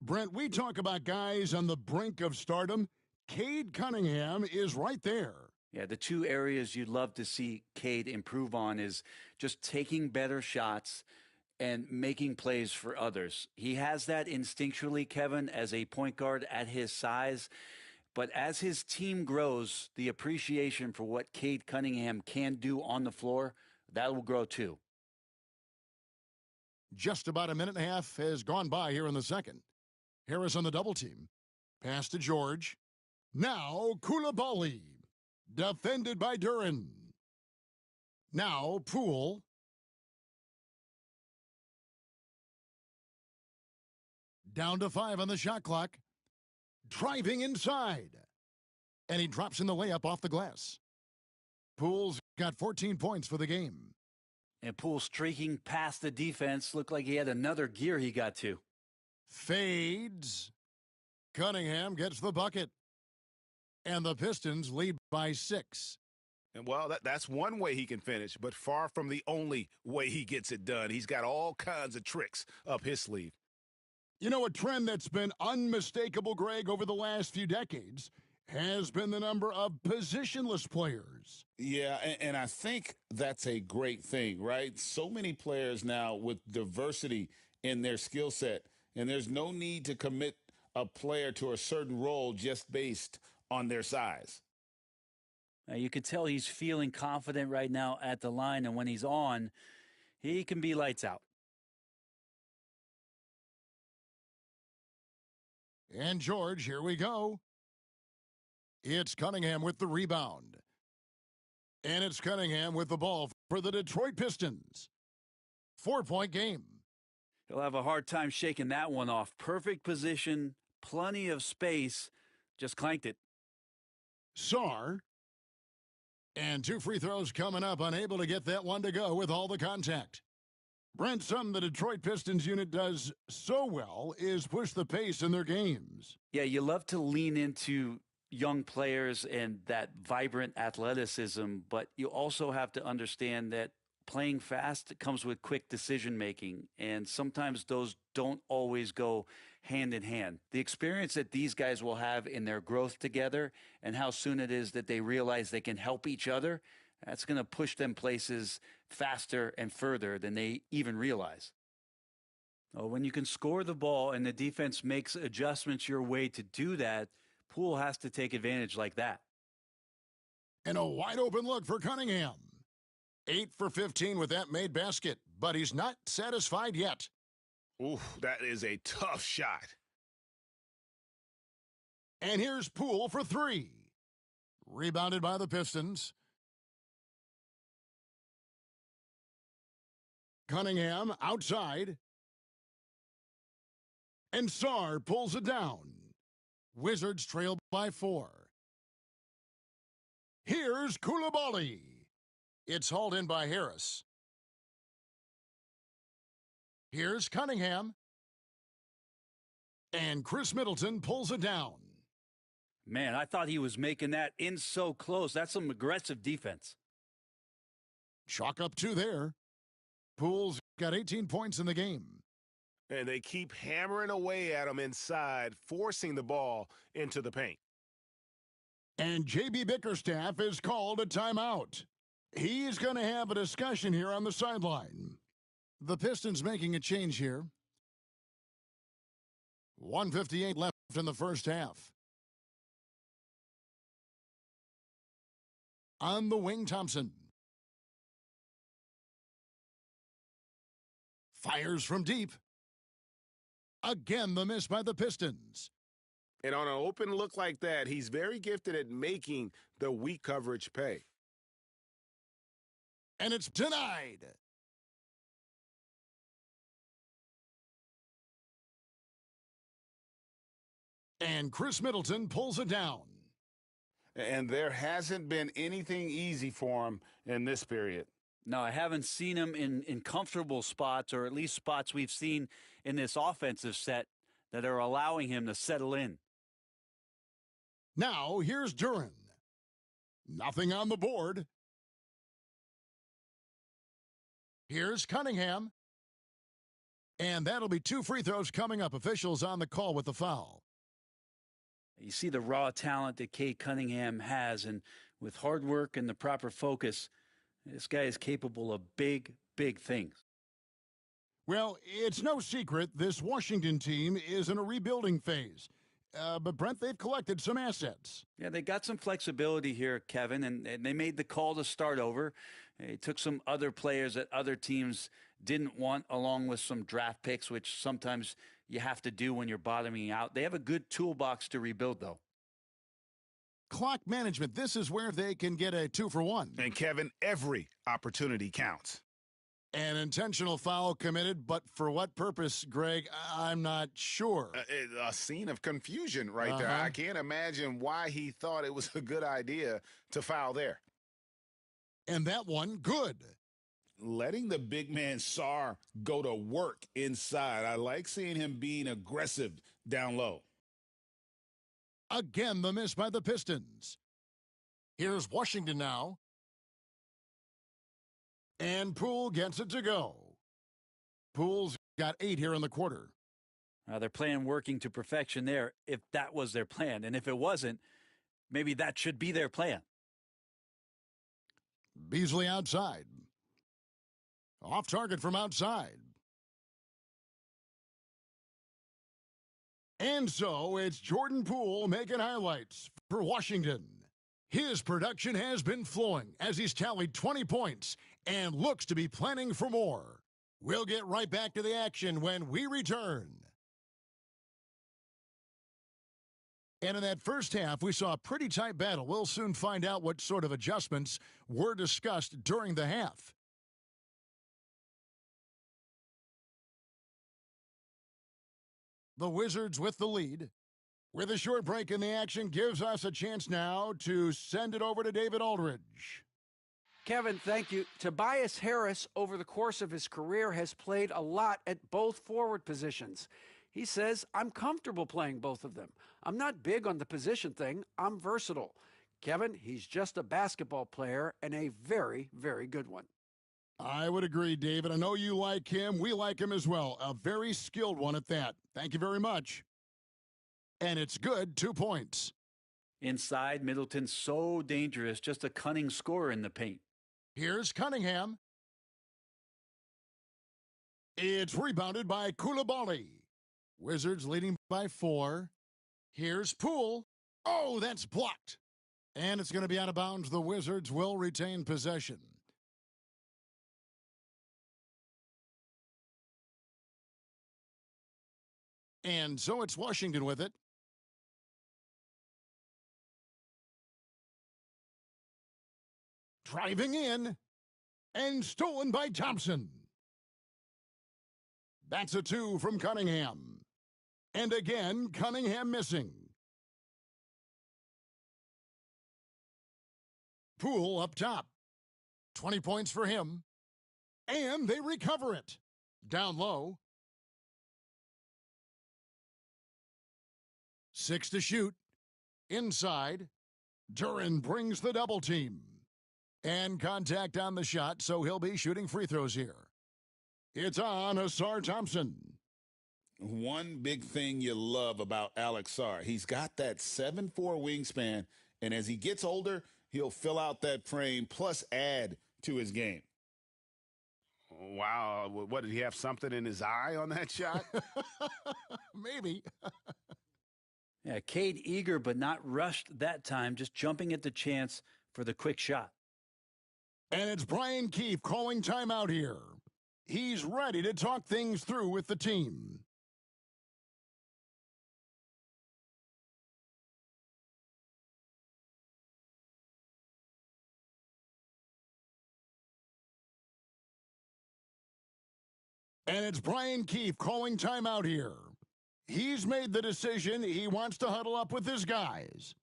Brent, we talk about guys on the brink of stardom. Cade Cunningham is right there. Yeah, the 2 areas you'd love to see Cade improve on is just taking better shots and making plays for others. He has that instinctually, Kevin, as a point guard at his size. But as his team grows, the appreciation for what Cade Cunningham can do on the floor, that will grow too. Just about a minute and a half has gone by here in the second. Harris on the double team. Pass to George. Now Koulibaly. Defended by Duren. Now Poole. Down to 5 on the shot clock. Driving inside. And he drops in the layup off the glass. Poole's got 14 points for the game. And Poole streaking past the defense. Looked like he had another gear he got to. Fades. Cunningham gets the bucket. And the Pistons lead by 6. And, well, that's one way he can finish, but far from the only way he gets it done. He's got all kinds of tricks up his sleeve. You know, a trend that's been unmistakable, Greg, over the last few decades has been the number of positionless players. Yeah, and I think that's a great thing, right? So many players now with diversity in their skill set, and there's no need to commit a player to a certain role just based on their size. You could tell he's feeling confident right now at the line, and when he's on, he can be lights out. And George, here we go. It's Cunningham with the rebound. And it's Cunningham with the ball for the Detroit Pistons. 4-point game. He'll have a hard time shaking that one off. Perfect position, plenty of space, just clanked it. Sarr. And 2 free throws coming up, unable to get that one to go with all the contact. Brent, something the Detroit Pistons unit does so well is push the pace in their games. Yeah, you love to lean into young players and that vibrant athleticism, but you also have to understand that playing fast comes with quick decision-making, and sometimes those don't always go hand in hand. The experience that these guys will have in their growth together and how soon it is that they realize they can help each other, That's going to push them places faster and further than they even realize. When you can score the ball and the defense makes adjustments your way to do that, Poole has to take advantage like that. And a wide open look for Cunningham. 8 for 15 with that made basket, but he's not satisfied yet. Ooh, that is a tough shot. And here's Poole for 3. Rebounded by the Pistons. Cunningham outside. And Sarr pulls it down. Wizards trail by 4. Here's Coulibaly. It's hauled in by Harris. Here's Cunningham. And Chris Middleton pulls it down. Man, I thought he was making that in so close. That's some aggressive defense. Chalk up 2 there. Poole's got 18 points in the game. And they keep hammering away at him inside, forcing the ball into the paint. And J.B. Bickerstaff is called a timeout. He's going to have a discussion here on the sideline. The Pistons making a change here. 1:58 left in the first half. On the wing, Thompson. Fires from deep. Again, the miss by the Pistons. And on an open look like that, he's very gifted at making the weak coverage pay. And it's denied. And Chris Middleton pulls it down. And there hasn't been anything easy for him in this period. No, I haven't seen him in comfortable spots, or at least spots we've seen in this offensive set that are allowing him to settle in. Now, here's Duren. Nothing on the board. Here's Cunningham. And that'll be 2 free throws coming up. Officials on the call with the foul. You see the raw talent that Cade Cunningham has, and with hard work and the proper focus, this guy is capable of big, big things. Well, it's no secret this Washington team is in a rebuilding phase. But, Brent, they've collected some assets. Yeah, they got some flexibility here, Kevin, and they made the call to start over. They took some other players that other teams didn't want, along with some draft picks, which sometimes you have to do when you're bottoming out. They have a good toolbox to rebuild, though. Clock management, this is where they can get a 2-for-1. And, Kevin, every opportunity counts. An intentional foul committed, but for what purpose, Greg? I'm not sure. A scene of confusion right there. I can't imagine why he thought it was a good idea to foul there. And that one, good. Letting the big man Sarr go to work inside. I like seeing him being aggressive down low. Again, the miss by the Pistons. Here's Washington now. And Poole gets it to go. Poole's got 8 here in the quarter. They're playing working to perfection there, if that was their plan. And if it wasn't, maybe that should be their plan. Beasley outside. Off target from outside. And so it's Jordan Poole making highlights for Washington. His production has been flowing as he's tallied 20 points and looks to be planning for more. We'll get right back to the action when we return. And in that first half, we saw a pretty tight battle. We'll soon find out what sort of adjustments were discussed during the half. The Wizards with the lead. With a short break in the action gives us a chance now to send it over to David Aldridge. Kevin, thank you. Tobias Harris, over the course of his career, has played a lot at both forward positions. He says, I'm comfortable playing both of them. I'm not big on the position thing. I'm versatile. Kevin, he's just a basketball player and a very, very good one. I would agree, David. I know you like him. We like him as well. A very skilled one at that. Thank you very much. And it's good, 2 points. Inside, Middleton's so dangerous, just a cunning scorer in the paint. Here's Cunningham. It's rebounded by Coulibaly. Wizards leading by 4. Here's Poole. Oh, that's blocked. And it's going to be out of bounds. The Wizards will retain possession. And so it's Washington with it. Driving in and stolen by Thompson. That's a 2 from Cunningham. And again, Cunningham missing. Poole up top. 20 points for him. And they recover it. Down low. 6 to shoot. Inside. Duren brings the double team. And contact on the shot, so he'll be shooting free throws here. It's on Ausar Thompson. One big thing you love about Alex Sarr, he's got that 7'4" wingspan, and as he gets older, he'll fill out that frame plus add to his game. Wow. What, did he have something in his eye on that shot? Maybe. Yeah, Cade eager but not rushed that time, just jumping at the chance for the quick shot. And it's Brian Keefe calling timeout here. He's ready to talk things through with the team. And it's Brian Keefe calling timeout here. He's made the decision he wants to huddle up with his guys.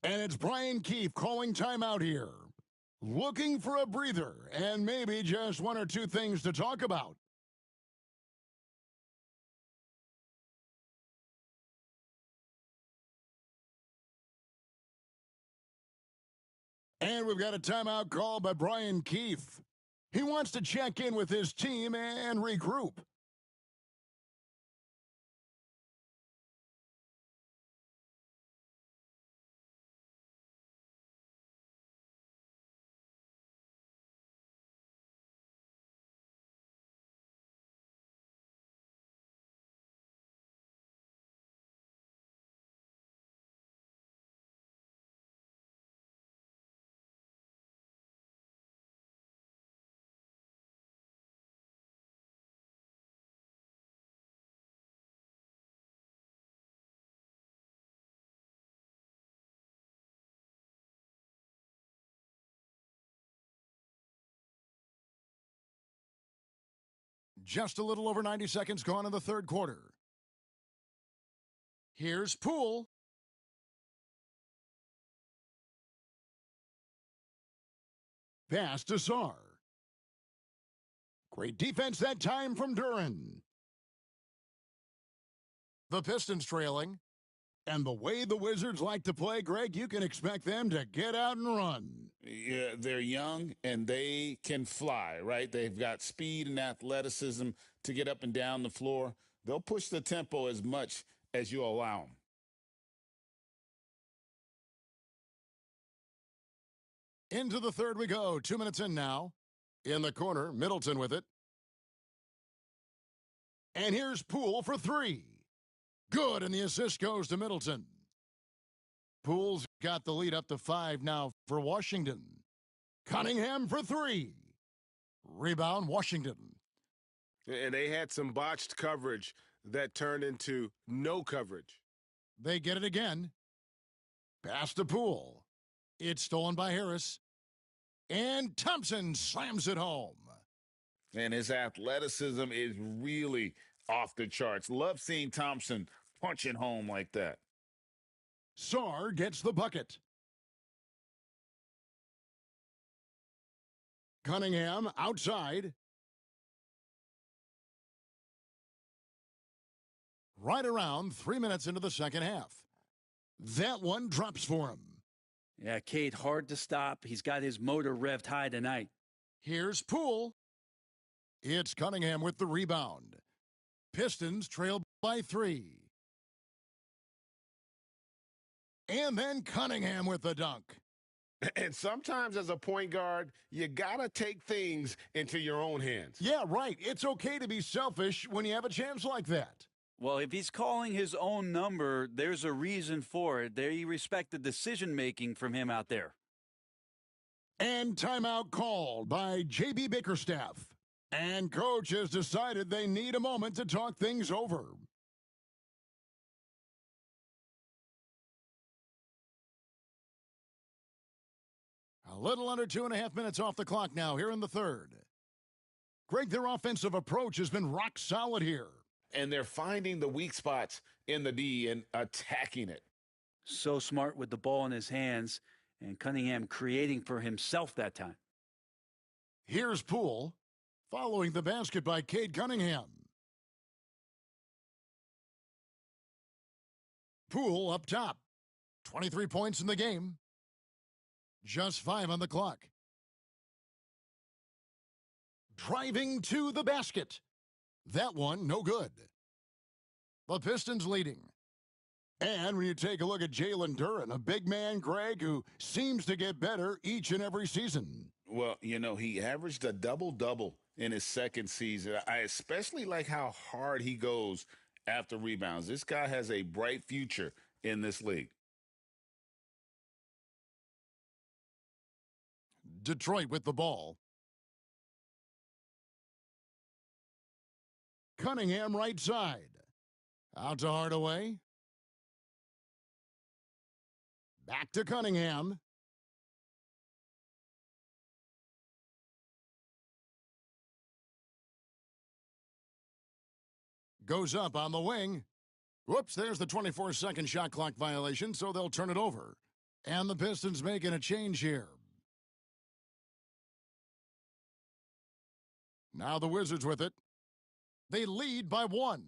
And it's Brian Keefe calling timeout here. Looking for a breather and maybe just 1 or 2 things to talk about. And we've got a timeout call by Brian Keefe. He wants to check in with his team and regroup. Just a little over 90 seconds gone in the third quarter. Here's Poole. Pass to Sarr. Great defense that time from Duren. The Pistons trailing. And the way the Wizards like to play, Greg, you can expect them to get out and run. Yeah, they're young and they can fly, right? They've got speed and athleticism to get up and down the floor. They'll push the tempo as much as you allow them. Into the third we go. 2 minutes in now. In the corner, Middleton with it. And here's Poole for 3. Good, and the assist goes to Middleton. Poole's got the lead up to 5 now for Washington. Cunningham for 3. Rebound, Washington. And they had some botched coverage that turned into no coverage. They get it again. Pass to Poole. It's stolen by Harris. And Thompson slams it home. And his athleticism is really off the charts. Love seeing Thompson punching home like that. Sarr gets the bucket. Cunningham outside. Right around 3 minutes into the second half. That one drops for him. Yeah, Cade, hard to stop. He's got his motor revved high tonight. Here's Poole. It's Cunningham with the rebound. Pistons trail by 3. And then Cunningham with the dunk. And sometimes as a point guard, you got to take things into your own hands. Yeah, right. It's okay to be selfish when you have a chance like that. Well, if he's calling his own number, there's a reason for it. They respect the decision-making from him out there. And timeout called by J.B. Bickerstaff. And coach has decided they need a moment to talk things over. A little under 2.5 minutes off the clock now here in the third. Greg, their offensive approach has been rock solid here. And they're finding the weak spots in the D and attacking it. So smart with the ball in his hands, and Cunningham creating for himself that time. Here's Poole, following the basket by Cade Cunningham. Poole up top. 23 points in the game. Just 5 on the clock. Driving to the basket. That one, no good. The Pistons leading. And when you take a look at Jalen Duren, a big man, Greg, who seems to get better each and every season. Well, you know, he averaged a double-double in his second season. I especially like how hard he goes after rebounds. This guy has a bright future in this league. Detroit with the ball. Cunningham right side. Out to Hardaway. Back to Cunningham. Goes up on the wing. Whoops, there's the 24-second shot clock violation, so they'll turn it over. And the Pistons making a change here. Now the Wizards with it. They lead by 1.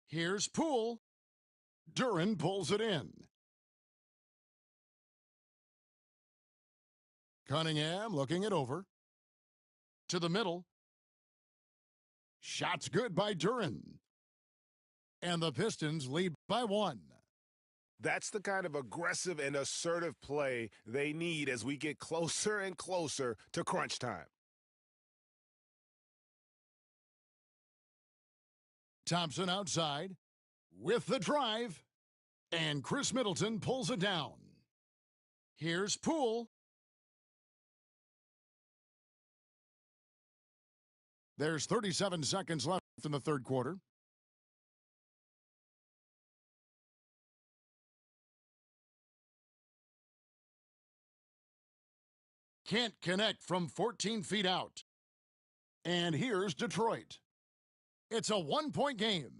Here's Poole. Duren pulls it in. Cunningham looking it over. To the middle. Shot's good by Duren. And the Pistons lead by 1. That's the kind of aggressive and assertive play they need as we get closer and closer to crunch time. Thompson outside with the drive, and Chris Middleton pulls it down. Here's Poole. There's 37 seconds left in the third quarter. Can't connect from 14 feet out. And here's Detroit. It's a 1-point game.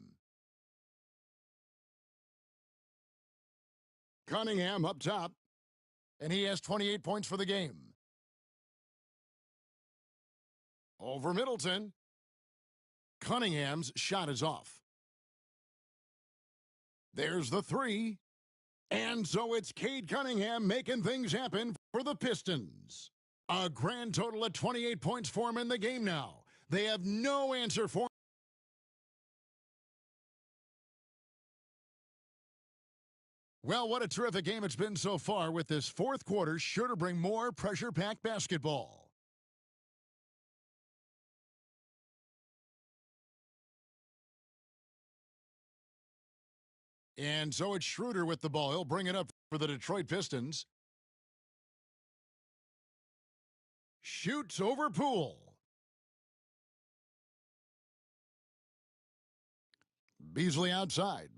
Cunningham up top, and he has 28 points for the game. Over Middleton. Cunningham's shot is off. There's the 3. And so it's Cade Cunningham making things happen for the Pistons. A grand total of 28 points for him in the game now. They have no answer for him. Well, what a terrific game it's been so far, with this fourth quarter sure to bring more pressure-packed basketball. And so it's Schroeder with the ball. He'll bring it up for the Detroit Pistons. Shoots over Poole. Beasley outside.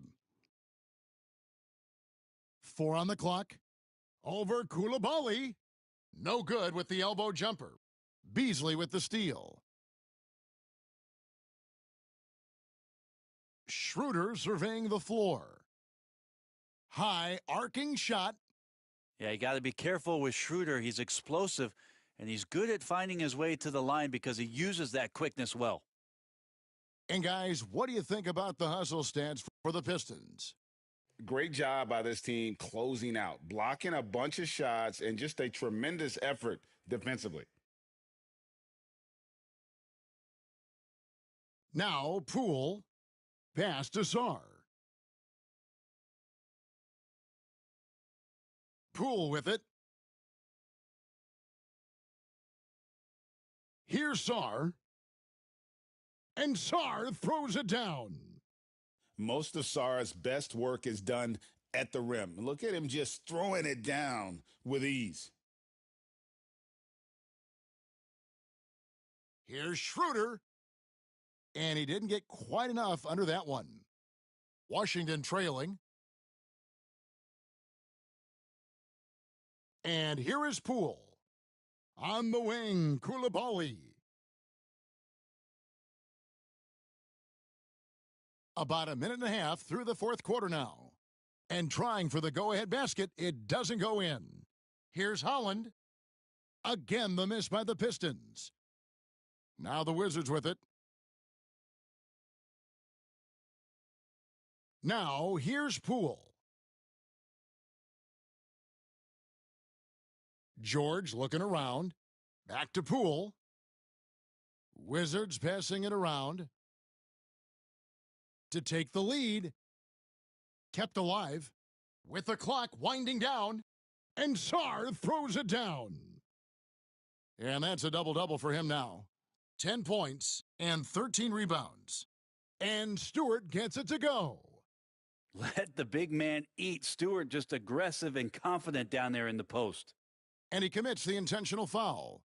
4 on the clock. Over Coulibaly. No good with the elbow jumper. Beasley with the steal. Schroeder surveying the floor. High arcing shot. Yeah, you got to be careful with Schroeder. He's explosive, and he's good at finding his way to the line because he uses that quickness well. And guys, what do you think about the hustle stats for the Pistons? Great job by this team closing out, blocking a bunch of shots, and just a tremendous effort defensively. Now, Poole Pass to Sarr. Poole with it. Here's Sarr. And Sarr throws it down. Most of Sarr's best work is done at the rim. Look at him just throwing it down with ease. Here's Schroeder. And he didn't get quite enough under that one. Washington trailing. And here is Poole. On the wing, Koulibaly. About a minute and a half through the fourth quarter now. And trying for the go-ahead basket, it doesn't go in. Here's Holland. Again, the miss by the Pistons. Now the Wizards with it. Now, here's Poole. George looking around. Back to Poole. Wizards passing it around to take the lead. Kept alive with the clock winding down. And Sarr throws it down. And that's a double-double for him now. 10 points and 13 rebounds. And Stewart gets it to go. Let the big man eat. Stewart just aggressive and confident down there in the post. And he commits the intentional foul.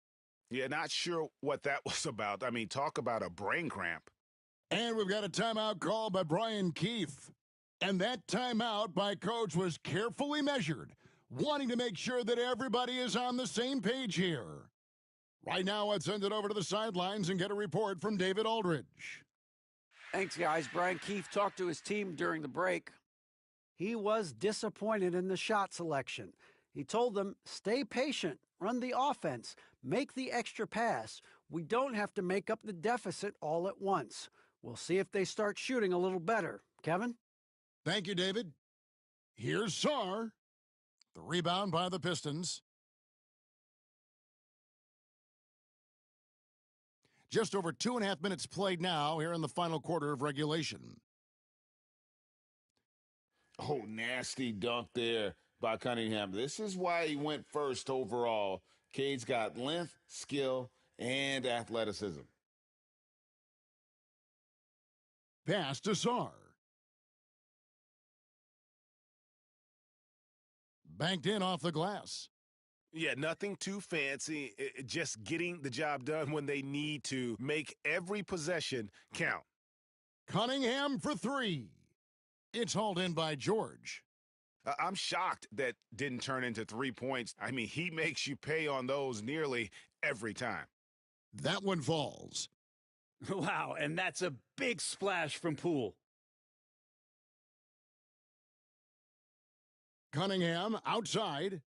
Yeah, not sure what that was about. I mean, talk about a brain cramp. And we've got a timeout called by Brian Keefe. And that timeout by Coach was carefully measured, wanting to make sure that everybody is on the same page here. Right now, let's send it over to the sidelines and get a report from David Aldridge. Thanks, guys. Brian Keefe talked to his team during the break. He was disappointed in the shot selection. He told them, stay patient, run the offense, make the extra pass. We don't have to make up the deficit all at once. We'll see if they start shooting a little better. Kevin? Thank you, David. Here's Sarr. The rebound by the Pistons. Just over 2.5 minutes played now here in the final quarter of regulation. Oh, nasty dunk there by Cunningham. This is why he went first overall. Cade's got length, skill, and athleticism. Pass to Sarr. Banked in off the glass. Yeah, nothing too fancy. Just getting the job done when they need to. Make every possession count. Cunningham for three. It's hauled in by George. I'm shocked that didn't turn into 3 points. I mean, he makes you pay on those nearly every time. That one falls. Wow, and that's a big splash from Poole. Cunningham outside.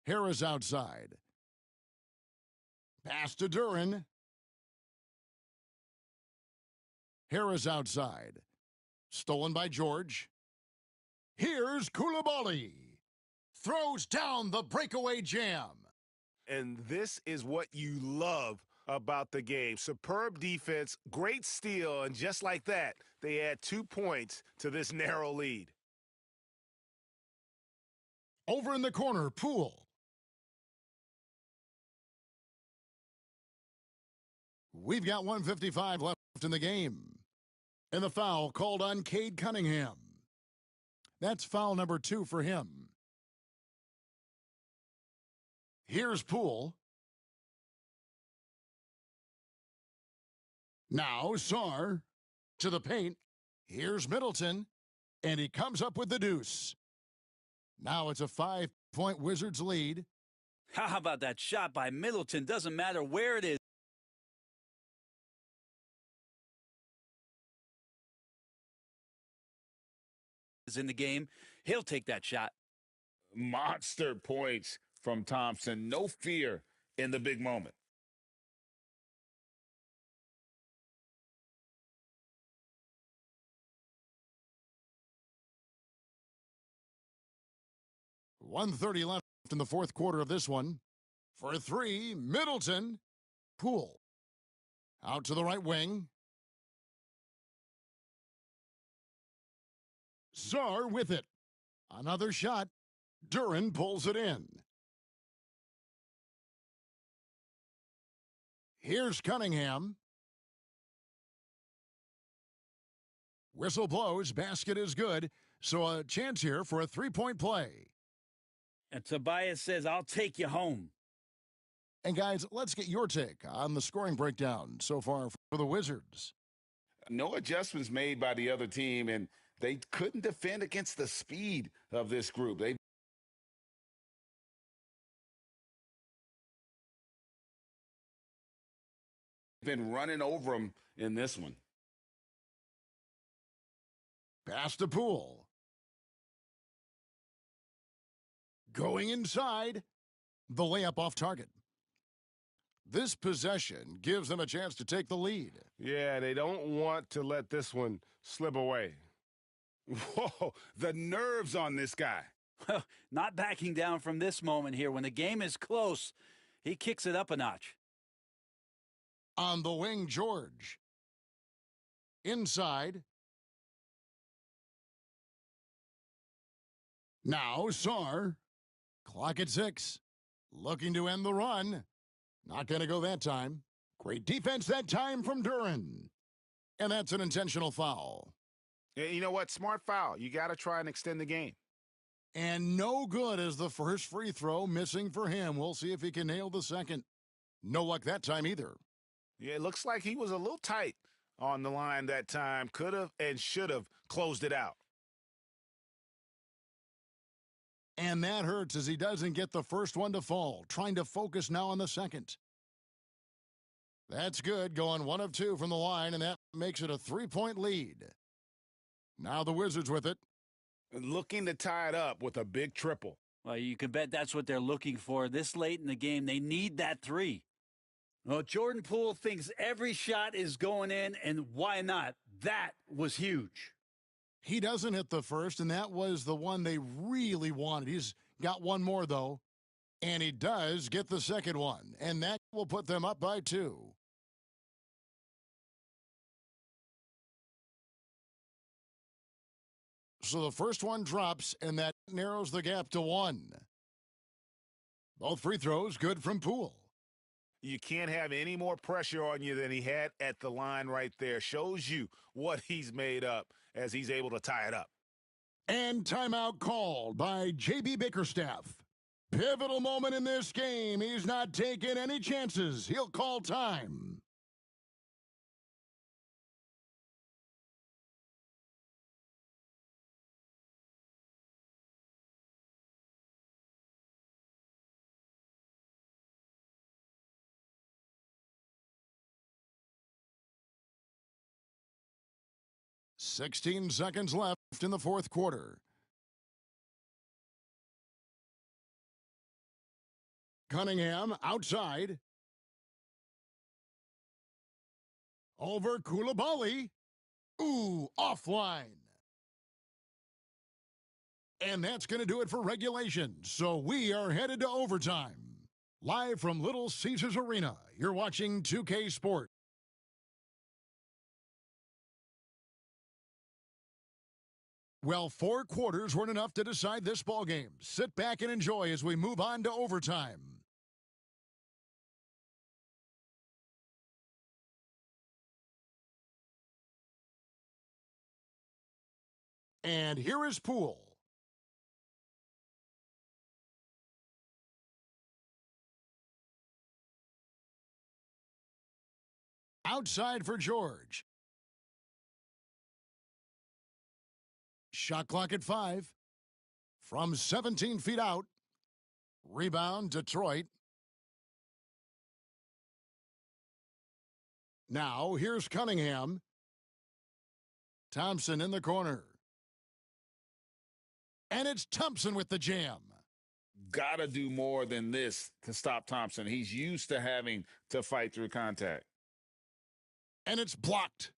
Harris outside. Pass to Duren. Harris outside. Stolen by George. Here's Koulibaly. Throws down the breakaway jam. And this is what you love about the game. Superb defense, great steal, and just like that, they add 2 points to this narrow lead. Over in the corner, Poole. We've got 1:55 left in the game. And the foul called on Cade Cunningham. That's foul number 2 for him. Here's Poole. Now Sarr to the paint. Here's Middleton. And he comes up with the deuce. Now it's a 5-point Wizards lead. How about that shot by Middleton? Doesn't matter where it is. In the game, he'll take that shot. Monster points from Thompson. No fear in the big moment. .130 left in the fourth quarter of this one. For three, Middleton. Poole. Out to the right wing. Czar with it. Another shot. Duran pulls it in. Here's Cunningham. Whistle blows. Basket is good. So a chance here for a three-point play. And Tobias says, I'll take you home. And guys, let's get your take on the scoring breakdown so far for the Wizards. No adjustments made by the other team, and they couldn't defend against the speed of this group. They've been running over them in this one. Pass to Poole. Going inside. The layup off target. This possession gives them a chance to take the lead. Yeah, they don't want to let this one slip away. Whoa, the nerves on this guy. Not backing down from this moment here. When the game is close, he kicks it up a notch. On the wing, George. Inside. Now, Czar. Clock at 6. Looking to end the run. Not going to go that time. Great defense that time from Duran. And that's an intentional foul. Yeah, you know what? Smart foul. You got to try and extend the game. And no good as the first free throw missing for him. We'll see if he can nail the second. No luck that time either. Yeah, it looks like he was a little tight on the line that time. Could have and should have closed it out. And that hurts as he doesn't get the first one to fall. Trying to focus now on the second. That's good. Going 1 of 2 from the line, and that makes it a 3-point lead. Now the Wizards with it. Looking to tie it up with a big triple. Well, you can bet that's what they're looking for. This late in the game, they need that 3. Well, Jordan Poole thinks every shot is going in, and why not? That was huge. He doesn't hit the first, and that was the one they really wanted. He's got one more, though, and he does get the second one, and that will put them up by 2. So the first one drops, and that narrows the gap to 1. Both free throws good from Poole. You can't have any more pressure on you than he had at the line right there. Shows you what he's made up as he's able to tie it up. And timeout called by J.B. Bickerstaff. Pivotal moment in this game. He's not taking any chances. He'll call time. "16 seconds left in the fourth quarter. Cunningham outside. Over Koulibaly. Ooh, offline. And that's going to do it for regulation. So we are headed to overtime. Live from Little Caesars Arena, you're watching 2K Sport. Well, 4 quarters weren't enough to decide this ballgame. Sit back and enjoy as we move on to overtime. And here is Poole. Outside for George. Shot clock at 5. From 17 feet out. Rebound, Detroit. Now, here's Cunningham. Thompson in the corner. And it's Thompson with the jam. Gotta do more than this to stop Thompson. He's used to having to fight through contact. And it's blocked.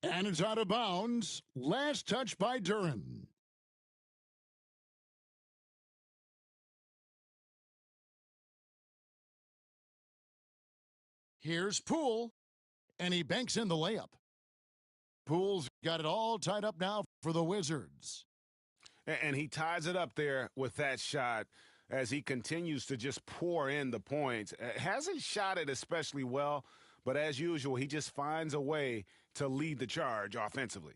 And it's out of bounds. Last touch by Duran. Here's Poole. And he banks in the layup. Poole's got it all tied up now for the Wizards. And he ties it up there with that shot as he continues to just pour in the points. Hasn't shot it especially well, but as usual, he just finds a way to lead the charge offensively.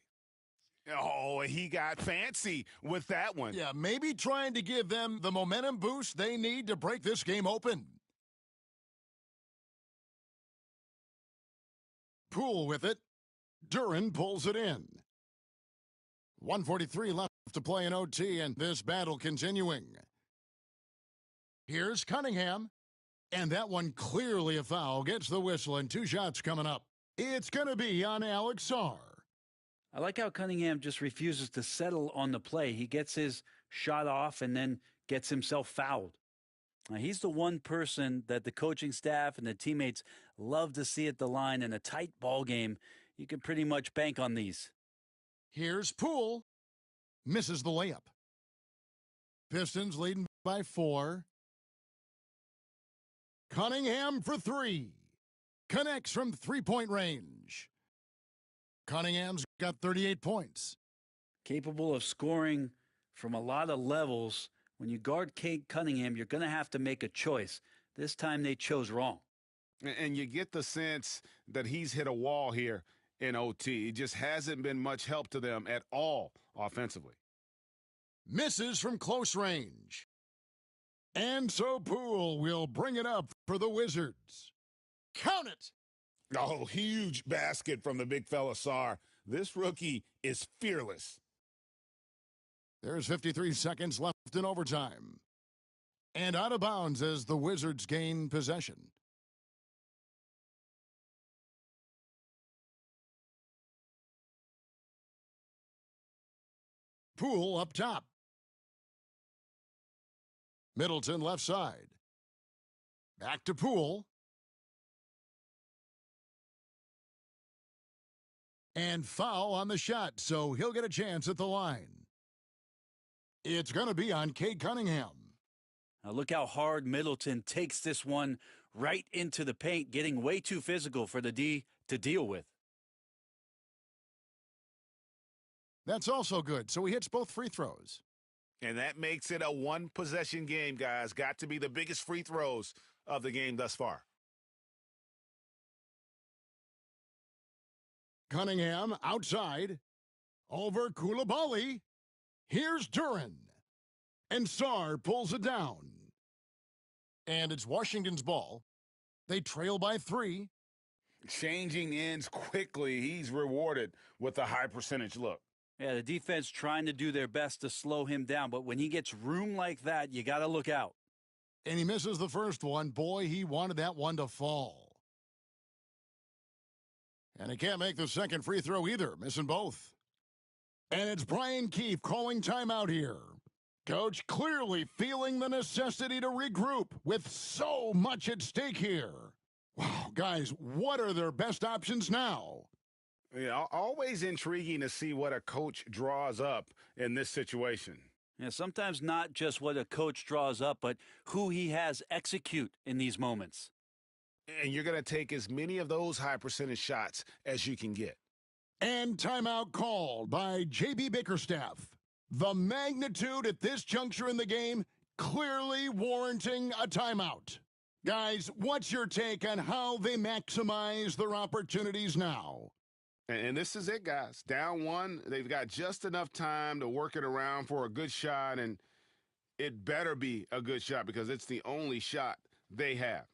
Oh, he got fancy with that one. Yeah, maybe trying to give them the momentum boost they need to break this game open. Poole with it. Duren pulls it in. 1:43 left to play in OT, and this battle continuing. Here's Cunningham, and that one clearly a foul. Gets the whistle, and 2 shots coming up. It's going to be on Alex Sarr. I like how Cunningham just refuses to settle on the play. He gets his shot off and then gets himself fouled. Now, he's the one person that the coaching staff and the teammates love to see at the line in a tight ball game. You can pretty much bank on these. Here's Poole. Misses the layup. Pistons leading by 4. Cunningham for 3. Connects from three-point range. Cunningham's got 38 points. Capable of scoring from a lot of levels. When you guard Cade Cunningham, you're going to have to make a choice. This time they chose wrong. And you get the sense that he's hit a wall here in OT. It just hasn't been much help to them at all offensively. Misses from close range. And so Poole will bring it up for the Wizards. Count it! Oh, huge basket from the big fella Sarr. This rookie is fearless. There's 53 seconds left in overtime. And out of bounds as the Wizards gain possession. Poole up top. Middleton left side. Back to Poole. And foul on the shot, so he'll get a chance at the line. It's going to be on Cade Cunningham. Now look how hard Middleton takes this one right into the paint, getting way too physical for the D to deal with. That's also good, so he hits both free throws. And that makes it a one-possession game, guys. Got to be the biggest free throws of the game thus far. Cunningham outside. Over Coulibaly. Here's Duren. And Sarr pulls it down. And it's Washington's ball. They trail by 3. Changing ends quickly. He's rewarded with a high percentage look. Yeah, the defense trying to do their best to slow him down, but when he gets room like that, you got to look out. And he misses the first one. Boy, he wanted that one to fall. And he can't make the second free throw either, missing both. And it's Brian Keefe calling timeout here. Coach clearly feeling the necessity to regroup with so much at stake here. Wow, guys, what are their best options now? Yeah, always intriguing to see what a coach draws up in this situation. Yeah, sometimes not just what a coach draws up, but who he has execute in these moments. And you're going to take as many of those high percentage shots as you can get. And timeout called by J.B. Bickerstaff. The magnitude at this juncture in the game clearly warranting a timeout. Guys, what's your take on how they maximize their opportunities now? And this is it, guys. Down 1, they've got just enough time to work it around for a good shot, and it better be a good shot because it's the only shot they have.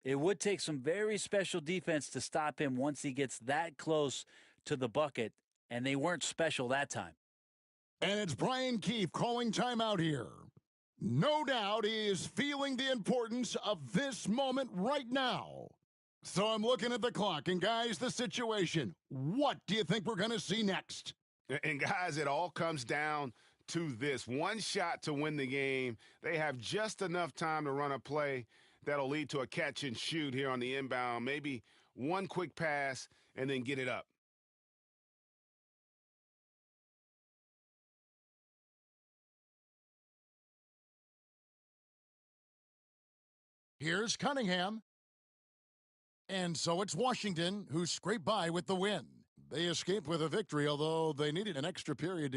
It would take some very special defense to stop him once he gets that close to the bucket, and they weren't special that time. And it's Brian Keefe calling timeout here. No doubt he is feeling the importance of this moment right now. So I'm looking at the clock, and guys, the situation. What do you think we're going to see next? And guys, it all comes down to this. One shot to win the game. They have just enough time to run a play that'll lead to a catch and shoot here on the inbound. Maybe one quick pass and then get it up. Here's Cunningham. And so it's Washington who scraped by with the win. They escaped with a victory, although they needed an extra period.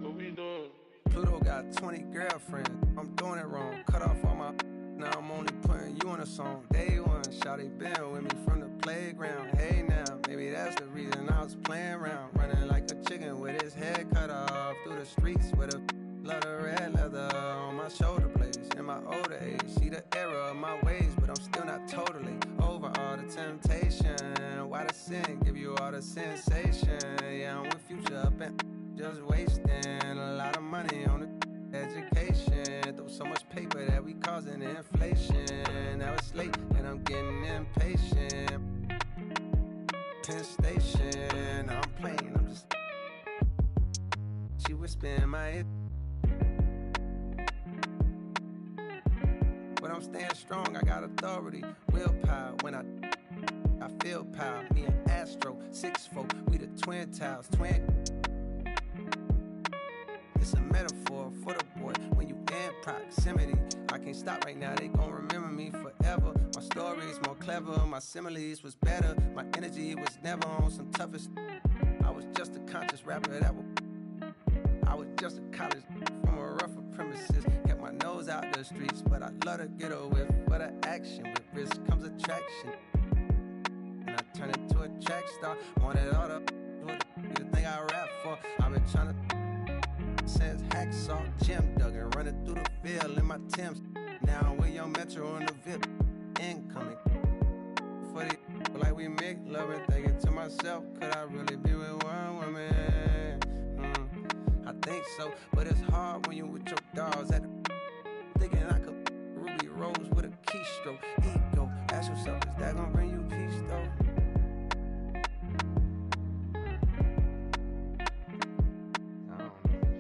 What we doing? Pluto got 20 girlfriends. I'm doing it wrong. Cut off all my. Now I'm only putting you in a song. Day one, shawty been with me from the playground. Hey now, maybe that's the reason I was playing around. Running like a chicken with his head cut off. Through the streets with a lot of red leather on my shoulder blades. In my older age, see the error of my ways, but I'm still not totally over all the temptation. Why the sin give you all the sensation? Yeah, I'm with Future up and just wasting a lot of money on the education. Throw so much paper that we causing inflation. Now it's late and I'm getting impatient. Penn Station, I'm playing, I'm just. She whispering my ear. But I'm staying strong, I got authority, willpower. When I feel power. Me and Astro, 6'4", we the twin towers, twin. It's a metaphor for the boy when you in proximity. I can't stop right now, they gon' remember me forever. My story's more clever, my similes was better. My energy was never on some toughest. I was just a conscious rapper that was. I was just a college from a rougher premises. Kept my nose out the streets, but I love to get a whiff for the action. With risk comes attraction. And I turn into a track star. Wanted all the thing I rap for. I've been trying to since Hacksaw, Jim Duggan, running through the field in my Timbs. Now I'm with your Metro on the VIP, incoming. For the like we make love and thinking to myself, could I really be with one woman? I think so, but it's hard when you with your dogs at the thinking I could Ruby Rose with a keystroke. Ego, ask yourself, is that gonna bring you peace though?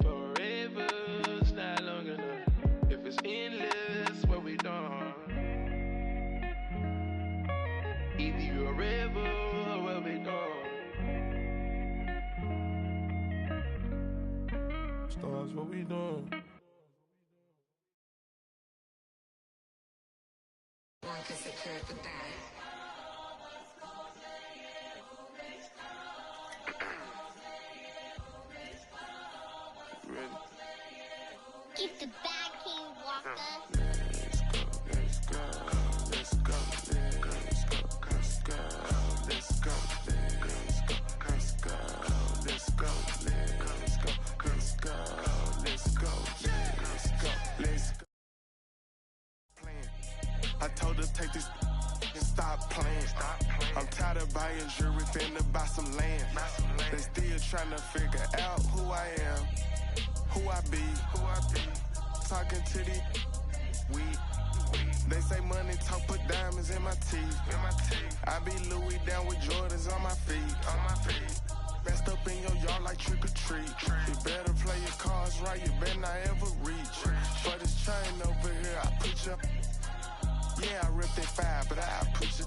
Forever's not long enough. If it's endless, what we done? Either you're a rebel or what we done? Stars, what we doing? Keep the bag, King Walker. Let's go, let's go, let's go, let's go, let's go, let's go, let's go, let's go, let's go, let's go, let's go, let's go, let's go. I told her take this and stop playing. I'm tired of buying jewelry, finna buy some land. They still trying to figure out who I am, who I be. Talking to these weed. They say money talk, put diamonds in my teeth. I be Louis down with Jordans on my feet. Best up in your yard like trick or treat. You better play your cards right, you better not ever reach. For this chain over here, I put you. Yeah, I ripped it 5, but I put you.